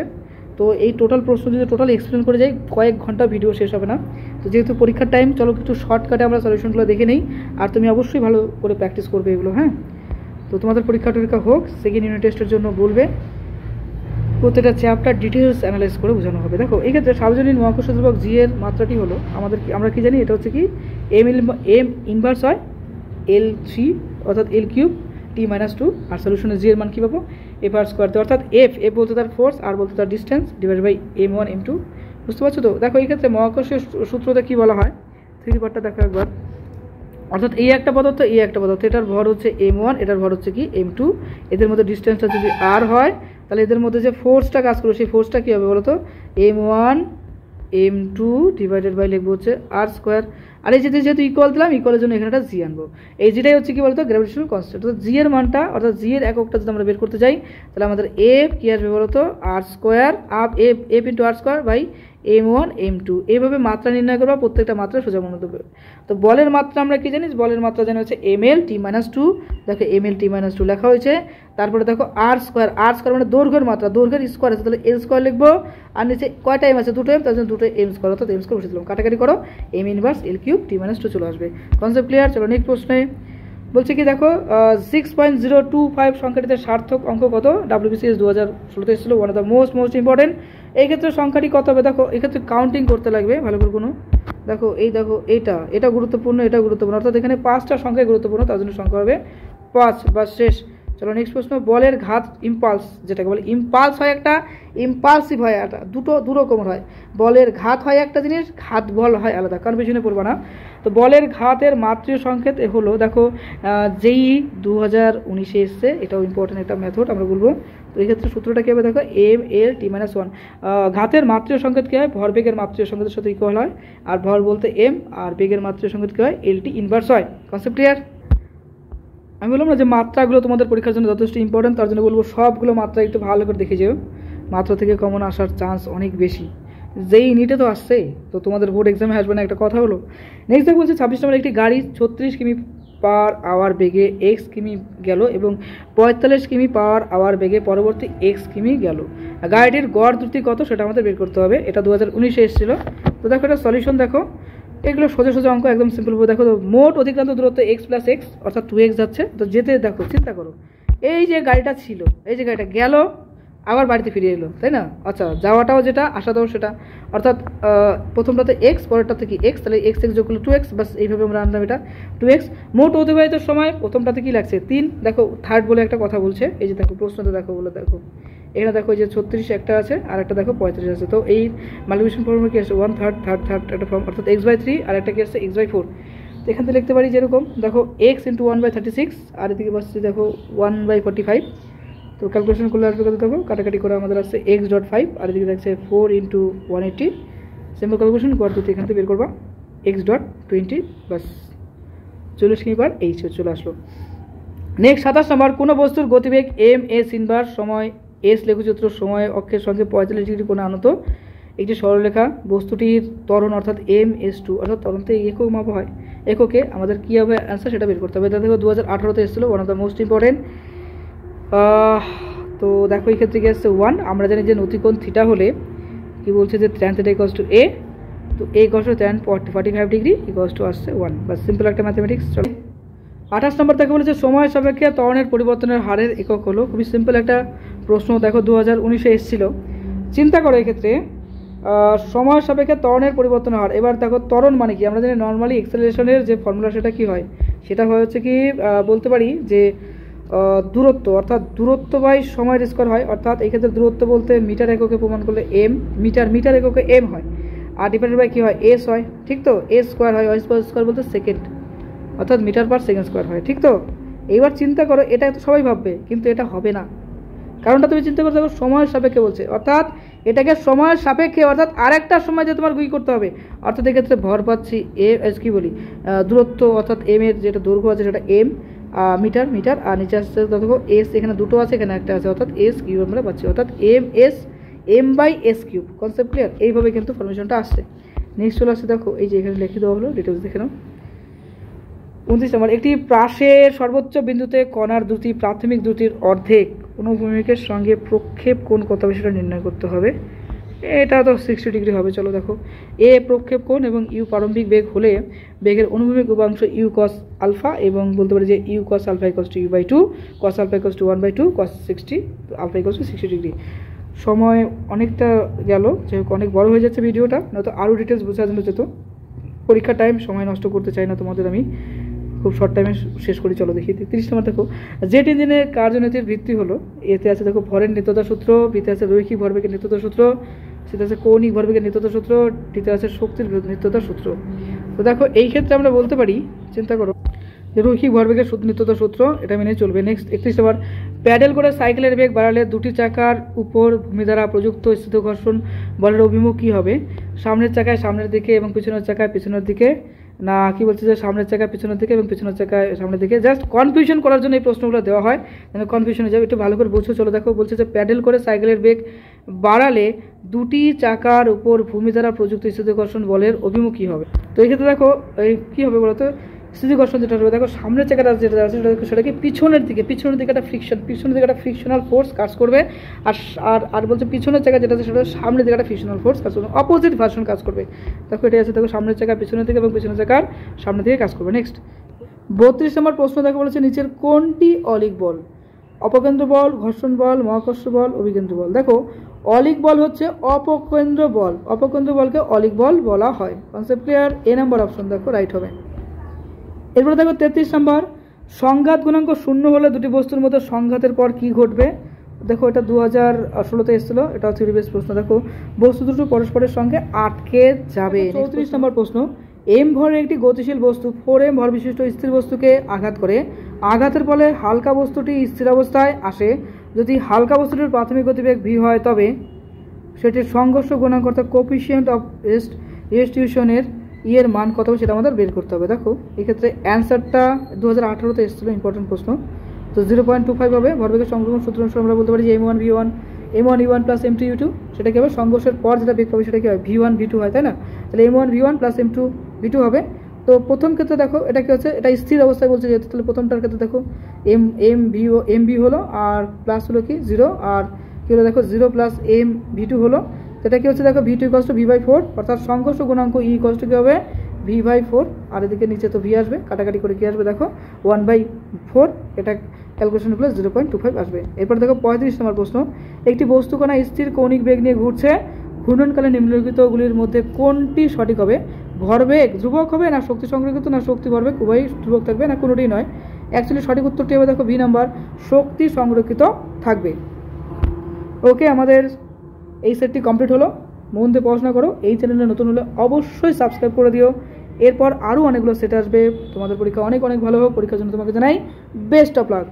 তো এই টোটাল প্রশ্ন যদি টোটাল এক্সপ্লেন করে যাই কয়েক ঘন্টা ভিডিও শেষ হবে না। তো যেহেতু পরীক্ষার টাইম, চলো কিছু শর্টকাটে আমরা সলিউশনগুলো দেখে নিই, আর তুমি অবশ্যই ভালো করে প্র্যাকটিস করবে এগুলো, হ্যাঁ। তো তোমাদের পরীক্ষা হোক, সেকেন্ড ইউনিট টেস্টের জন্য বলবে প্রত্যেকটা চ্যাপ্টার ডিটেলস অ্যানালাইজ করে বোঝানো হবে। দেখো এই ক্ষেত্রে সার্বজনীন মহাকর্ষ ধ্রুবক জি এর মাত্রাটি হলো আমরা কি জানি, এটা হচ্ছে কি m ইনভার্স হয় L3 অর্থাৎ L3 t-2, আর সলিউশনে জি এর মান কী পাবো, f² অর্থাৎ f বলতে তার ফোর্স, আর বলতে তার distance, divide by m1 m2। বুঝতে পারছো তো। দেখো এই ক্ষেত্রে মহাকর্ষীয় সূত্রতে কী বলা হয়, 3 পার্টটা দেখো একবার। অর্থাৎ এই একটা পদার্থ, এটার ভর হচ্ছে m1, এটার ভর হচ্ছে কি m2, এদের মধ্যে ডিস্টেন্সটা যদি r হয়, তাহলে এদের মধ্যে যে ফোর্সটা কাজ করবে সেই ফোর্সটা কী হবে বলো তো, m1 m2 ডিভাইডেড বাই লিখবো হচ্ছে r²। আর এই যেহেতু ইকুয়াল দিলাম, ইকুয়ালের জন্য এখানে একটা জি আনবো। এই জিটাই হচ্ছে কি বলতো, গ্র্যাভিটেশনাল কনস্ট্যান্ট। অর্থাৎ জি এর মানটা, অর্থাৎ জি এর এককটা যদি আমরা বের করতে যাই, তাহলে আমাদের এফ কী আসবে বলতো, r² F into r² by M1 M2 এইভাবে মাত্রা নির্ণয় করবা, প্রত্যেকটা মাত্রা সোজা মনে দেবে। তো বলের মাত্রা আমরা কি জানি, বলের মাত্রা জানি হচ্ছে ml t-2, দেখো ml t-2 লেখা হয়েছে। তারপরে দেখো r স্কোয়ার, মানে দৈর্ঘ্যের মাত্রা, দৈর্ঘ্যের স্কোয়ার আছে তাহলে l স্কোয়ার লিখবো, আর নিচে কয়টা m আছে, দুটো m, তার জন্য দুটো m স্কোয়ার, অর্থাৎ m স্কোয়ার বসে দিলাম, কাটাকাটি করো, m inverse l cube t-2 চলে আসবে। Concept clear? চলো নেক্সট প্রশ্নে বলছে কি দেখো 6.025 সংখ্যাটিতে সার্থক অঙ্ক কত? WBCS 2016 এসেছিল, one of the most important. এই ক্ষেত্রে সংখ্যাটি কত হবে দেখো, এক্ষেত্রে কাউন্টিং করতে লাগবে ভালো করে। কোনো দেখো দেখো এটা গুরুত্বপূর্ণ, এটা গুরুত্বপূর্ণ, অর্থাৎ এখানে 5টা সংখ্যাই গুরুত্বপূর্ণ, তার জন্য সংখ্যা হবে 5, বা শেষ। চলো নেক্সট প্রশ্ন, বলের ঘাত ইম্পালস, যেটাকে বলে ইম্পালস হয় একটা, ইম্পালসিভ হয় একটা, দু রকমের হয়। বলের ঘাত হয় একটা জিনিস, ঘাত বল হয় আলাদা, কনফিউশনে পড়বা না। তো বলের ঘাতের মাত্রীয় সংকেত হলো দেখো যেই 2019 এসছে, এটাও ইম্পর্টেন্ট একটা মেথড আমরা বলবো। তো এই ক্ষেত্রে সূত্রটা কী হবে দেখো, ml t-1। ঘাতের মাত্রীয় সংকেত কী হয়, ভরবেগের মাত্রীয় সংকেতের সাথে ইকুয়াল হয়, আর ভর বলতে m, আর বেগের মাত্রীয় সংকেত কী হয়, lt ইনভার্স হয়। Concept clear? আমি বললাম না যে মাত্রাগুলো তোমাদের পরীক্ষার জন্য যথেষ্ট ইম্পর্টেন্ট, তার জন্য বলবো সবগুলো মাত্রা একটু ভালো করে দেখে যেও, মাত্রা থেকে কমন আসার চান্স অনেক বেশি। যেই নিটে তো আসছে, তো তোমাদের বোর্ড এক্সামে আসবে না, একটা কথা হলো। নেক্সট দেখো বলছে 26 নম্বর, একটি গাড়ি 36 কিমি/আওয়ার বেগে x কিমি গেল এবং 45 কিমি/আওয়ার বেগে পরবর্তী x কিমি গেল। গাড়িটির গড় দ্রুতি কত সেটা আমাদের বের করতে হবে, এটা 2019 এসেছিল। তো দেখো এটা সলিউশন, দেখো এগুলো সোজা অঙ্ক, একদম সিম্পল। দেখো মোট অতিক্রান্ত দূরত্ব x + x অর্থাৎ 2x যাচ্ছে। তো যেতে দেখো চিন্তা করো, এই যে গাড়িটা ছিল, এই যে গাড়িটা গেল, আবার বাড়িতে ফিরে এলো, তাই না? আচ্ছা, যাওয়াটাও যেটা, আসাটাও সেটা, অর্থাৎ প্রথমটাতে x, পরেরটাতে কি x, তাহলে x যোগ করলে 2x, বাস এইভাবে আমরা আনলাম এটা 2x। মোট অতিবাহিত সময় প্রথমটাতে কি লাগছে 3, দেখো থার্ড বলে একটা কথা বলছে, এই যে দেখো প্রশ্নতে দেখো বলে দেখো এখানে দেখো যে 36 একটা আছে, আর একটা দেখো 35 আছে। তো এই মাল্টিপ্লিকেশন ফর্মে কি আছে 1/3 একটা ফর্ম, অর্থাৎ x/3, আর একটা কি আছে x/4। তো এখান থেকে লিখতে পারি যেরকম দেখো x × 1/36, আর এদিকে বসছে দেখো 1/45। তো ক্যালকুলেশন করলে আসবে কত দেখো, কাটাকাটি করে আমাদের আসছে x.5, আর এদিকে দেখছে 4 × 180। সিম্পল ক্যালকুলেশন গড় দুটি এখান থেকে বের করবা, x.20, বাস 40 কিমি/h চলে আসলো। নেক্সট 27 নম্বর, কোনো বস্তুর গতিবেগ m/s ইনভার্স সময় s লেখচিত্র সময় অক্ষের সঙ্গে 45 ডিগ্রি কোণে আনত একটি সরলরেখা, বস্তুটির ত্বরণ অর্থাৎ m/s2, অর্থাৎ ত্বরণতে একক মাপা হয়, এককে আমাদের কী হবে অ্যান্সার সেটা বের করতে হবে। এটা দেখো 2018-তে এসেছিলো, one of the most important. তো দেখো এই ক্ষেত্রে কি আসছে 1। আমরা জানি যে নতিকোণ থিটা হলে কি বলছে যে tan θ = a, তো a = tan 45 ডিগ্রি আসছে 1, বাস সিম্পল একটা ম্যাথমেটিক্স। চলো 28 নম্বর দেখো বলেছে সময় সাপেক্ষে ত্বরণের পরিবর্তনের হারের একক হলো, খুবই সিম্পল একটা প্রশ্ন, দেখো 2019-এ এসেছিলো। চিন্তা করো এক্ষেত্রে সময় সাপেক্ষে ত্বরণের পরিবর্তনের হার। এবার দেখো ত্বরণ মানে কি, আমরা জানি নর্মালি এক্সেলারেশনের যে ফর্মুলা সেটা কি হয়, সেটা হচ্ছে কি বলতে পারি যে দূরত্ব, অর্থাৎ দূরত্ব বাই সময়ের স্কোয়ার হয়, অর্থাৎ এই ক্ষেত্রে দূরত্ব বলতে মিটার এককে প্রমাণ করলে m, মিটার এককে m হয়, আর ডিভাইডেড বাই কি হয় s হয়, ঠিক তো? s স্কোয়ার হয়, স্কোয়ার বলতে সেকেন্ড, অর্থাৎ মিটার/সেকেন্ড হয়, ঠিক তো? এইবার চিন্তা করো, এটা তো সবাই ভাববে, কিন্তু এটা হবে না। কারণটা তুমি চিন্তা করতে, সময়ের সাপেক্ষে বলছে, অর্থাৎ এটাকে সময়ের সাপেক্ষে, অর্থাৎ আরেকটা সময় যে তোমার গুই করতে হবে, অর্থাৎ এক্ষেত্রে ভর পাচ্ছি কি বলি দূরত্ব, অর্থাৎ m এর যেটা দৈর্ঘ্য আছে সেটা m, মিটার, আর নিচে আসছে দেখো s, এখানে দুটো আছে, এখানে একটা আছে, অর্থাৎ s কিউব আমরা পাচ্ছি, অর্থাৎ m/s কিউব। Concept clear? এইভাবে কিন্তু ফরমেশনটা আসছে। নেক্সট চলে আসছে দেখো, এই যে এখানে লিখে দেওয়া হলো, ডিটেলস দেখে নাও। 29 নম্বর, একটি প্রাসের সর্বোচ্চ বিন্দুতে কণার দ্রুতি প্রাথমিক দ্রুতির অর্ধেক অনুভূমিকের সঙ্গে প্রক্ষেপ কোণ কত হবে সেটা নির্ণয় করতে হবে। এটা তো 60 ডিগ্রি হবে। চলো দেখো, এ প্রক্ষেপ কোণ এবং ইউ প্রারম্ভিক বেগ হলে বেগের অনুভূমিক উপাংশ ইউ কস আলফা, এবং বলতে পারি যে U cos alpha = u/2, cos alpha = 1/2, cos 60, alpha = 60 degree. সময় অনেকটা গেল, যেহেতু অনেক বড় হয়ে যাচ্ছে ভিডিওটা, নয়তো আরও ডিটেলস বোঝার জন্য যেত, পরীক্ষার টাইম সময় নষ্ট করতে চাই না তোমাদের, আমি খুব শর্ট টাইমে শেষ করি। চলো দেখি 30 নম্বর দেখো, জেট ইঞ্জিনের কার্যনীতির ভিত্তি হলো, এতে আছে দেখো ভরের নিত্যতা সূত্র, বিতে আছে রৈখিক ভরবেগের নিত্যতা সূত্র, সেটা আছে কৌণিক ভরবেগের নিত্যতা সূত্র, ডিতে আছে শক্তির নিত্যতা সূত্র। তো দেখো এই ক্ষেত্রে আমরা বলতে পারি, চিন্তা করো যে রৈখিক ভরবেগের নিত্যতা সূত্র, এটা মেনে চলবে। নেক্সট 31 নম্বর, প্যাডেল করে সাইকেলের বেগ বাড়ালে দুটি চাকার উপর ভূমি দ্বারা প্রযুক্ত স্থিতঘর্ষণ বলের অভিমুখ কী হবে? সামনের চাকায় সামনের দিকে এবং পিছনের চাকায় পিছনের দিকে। না কি বলছে যে সামনের চাকা পিছনের দিকে এবং পিছনের চাকা সামনের দিকে, জাস্ট কনফিউশন করার জন্য এই প্রশ্নগুলো দেওয়া হয়, যেন কনফিউশন হয়ে যাবে। একটু ভালো করে বুঝছো, চলো দেখো। বলছে যে প্যাডেল করে সাইকেলের বেগ বাড়ালে দুটি চাকার উপর ভূমি দ্বারা প্রযুক্ত স্থিতিকর্ষণ বলের অভিমুখী হবে। তো এই ক্ষেত্রে দেখো এই কী হবে বলো তো, স্থিতিকর্ষণ যেটা হবে, দেখো সামনের চাকাটা যেটা আছে সেটা কি পিছনের দিকে একটা ফ্রিকশন, পিছনের দিকে একটা ফ্রিকশনাল ফোর্স কাজ করবে। আর আর আর বলছে পিছনের চাকা যেটা আছে সেটা সামনের দিকে একটা ফ্রিকশনাল ফোর্স কাজ করবে, অপোজিট ভার্সন কাজ করবে। দেখো এটাই আছে, দেখো সামনের চাকা পিছনের দিকে এবং পিছনের চাকার সামনের দিকে কাজ করবে। নেক্সট 32 নম্বর প্রশ্ন দেখো বলেছে নিচের কোনটি অলিক বল? অপকেন্দ্র বল, ঘর্ষণ বল, মহাকর্ষ বল, অভিকেন্দ্র বল। দেখো অলিক বল হচ্ছে অপকেন্দ্র বল, অপকেন্দ্র বলকে অলিক বল বলা হয়। Concept clear? A number option দেখো রাইট হবে। এরপরে দেখো 33 নম্বর, সংঘাত গুণাঙ্ক শূন্য হলে দুটি বস্তুর মধ্যে সংঘাতের পর কি ঘটবে? দেখো এটা 2016-তে এসেছিল, এটা থিওরি বেস প্রশ্ন। দেখো বস্তু দুটো পরস্পরের সঙ্গে আটকে যাবে। 34 নম্বর প্রশ্ন, এম ভরের একটি গতিশীল বস্তু 4m ভর বিশিষ্ট স্থির বস্তুকে আঘাত করে, আঘাতের ফলে হালকা বস্তুটি স্থির অবস্থায় আসে। যদি হালকা বস্তুটির প্রাথমিক গতিবেগ v হয় তবে সেটির সংঘর্ষ গুণাঙ্ক অর্থাৎ কোফিশিয়েন্ট অফ রেস্টিউশনের এর মান কত হবে সেটা আমাদের বের করতে হবে। দেখো এক্ষেত্রে অ্যান্সারটা 2018-তে এসেছিলো, ইম্পর্টেন্ট প্রশ্ন। তো 0.25 হবে। ভরবেগের সংক্রমণ সূত্র অনুসারে আমরা বলতে পারি যে m1v1 প্লাস m2u2, সেটা কি হবে সংঘর্ষের পর যেটা বেগ পাবে সেটা কি হয় v1 v2 হয়, তাই না? তাহলে m1v1 প্লাস m2 v2 হবে। তো প্রথম ক্ষেত্রে দেখো এটা কি হচ্ছে, এটা স্থির অবস্থায় বলছে যেহেতু, তাহলে প্রথমটার ক্ষেত্রে দেখো mv হলো আর প্লাস হলো কি 0, আর কি হলো দেখো 0 প্লাস mv2 হলো, সেটা কি হচ্ছে দেখো v2 ইকুয়ালস টু v/4, অর্থাৎ সংঘর্ষ গুণাঙ্ক e ইকুয়ালস টু কি হবে v/4, আর এদিকে নিচে তো v আসবে, কাটাকাটি করে কি আসবে দেখো 1/4, এটা ক্যালকুলেশন প্লাস 0.25 আসবে। এরপর দেখো 35 নম্বর প্রশ্ন, একটি বস্তু কণা স্থির কৌণিক বেগ নিয়ে ঘুরছে, ঘূর্ণনকালে নিম্নলিখিতগুলির মধ্যে কোনটি সঠিক হবে? ভরবেগ ধ্রুবক হবে, না শক্তি সংরক্ষিত, না শক্তি ভরবেগ উভয়ই ধ্রুবক থাকবে, না কোনোটিই নয়? অ্যাকচুয়ালি সঠিক উত্তরটি হবে দেখো বি নাম্বার, শক্তি সংরক্ষিত থাকবে। ওকে, আমাদের এই সেটটি কমপ্লিট হলো। মন দিয়ে পড়াশোনা করো। এই চ্যানেলে নতুন হলে অবশ্যই সাবস্ক্রাইব করে দিও। এরপর আরও অনেকগুলো সেট আসবে। তোমাদের পরীক্ষা অনেক অনেক ভালো হোক। পরীক্ষার জন্য তোমাকে জানাই বেস্ট অফ লাক।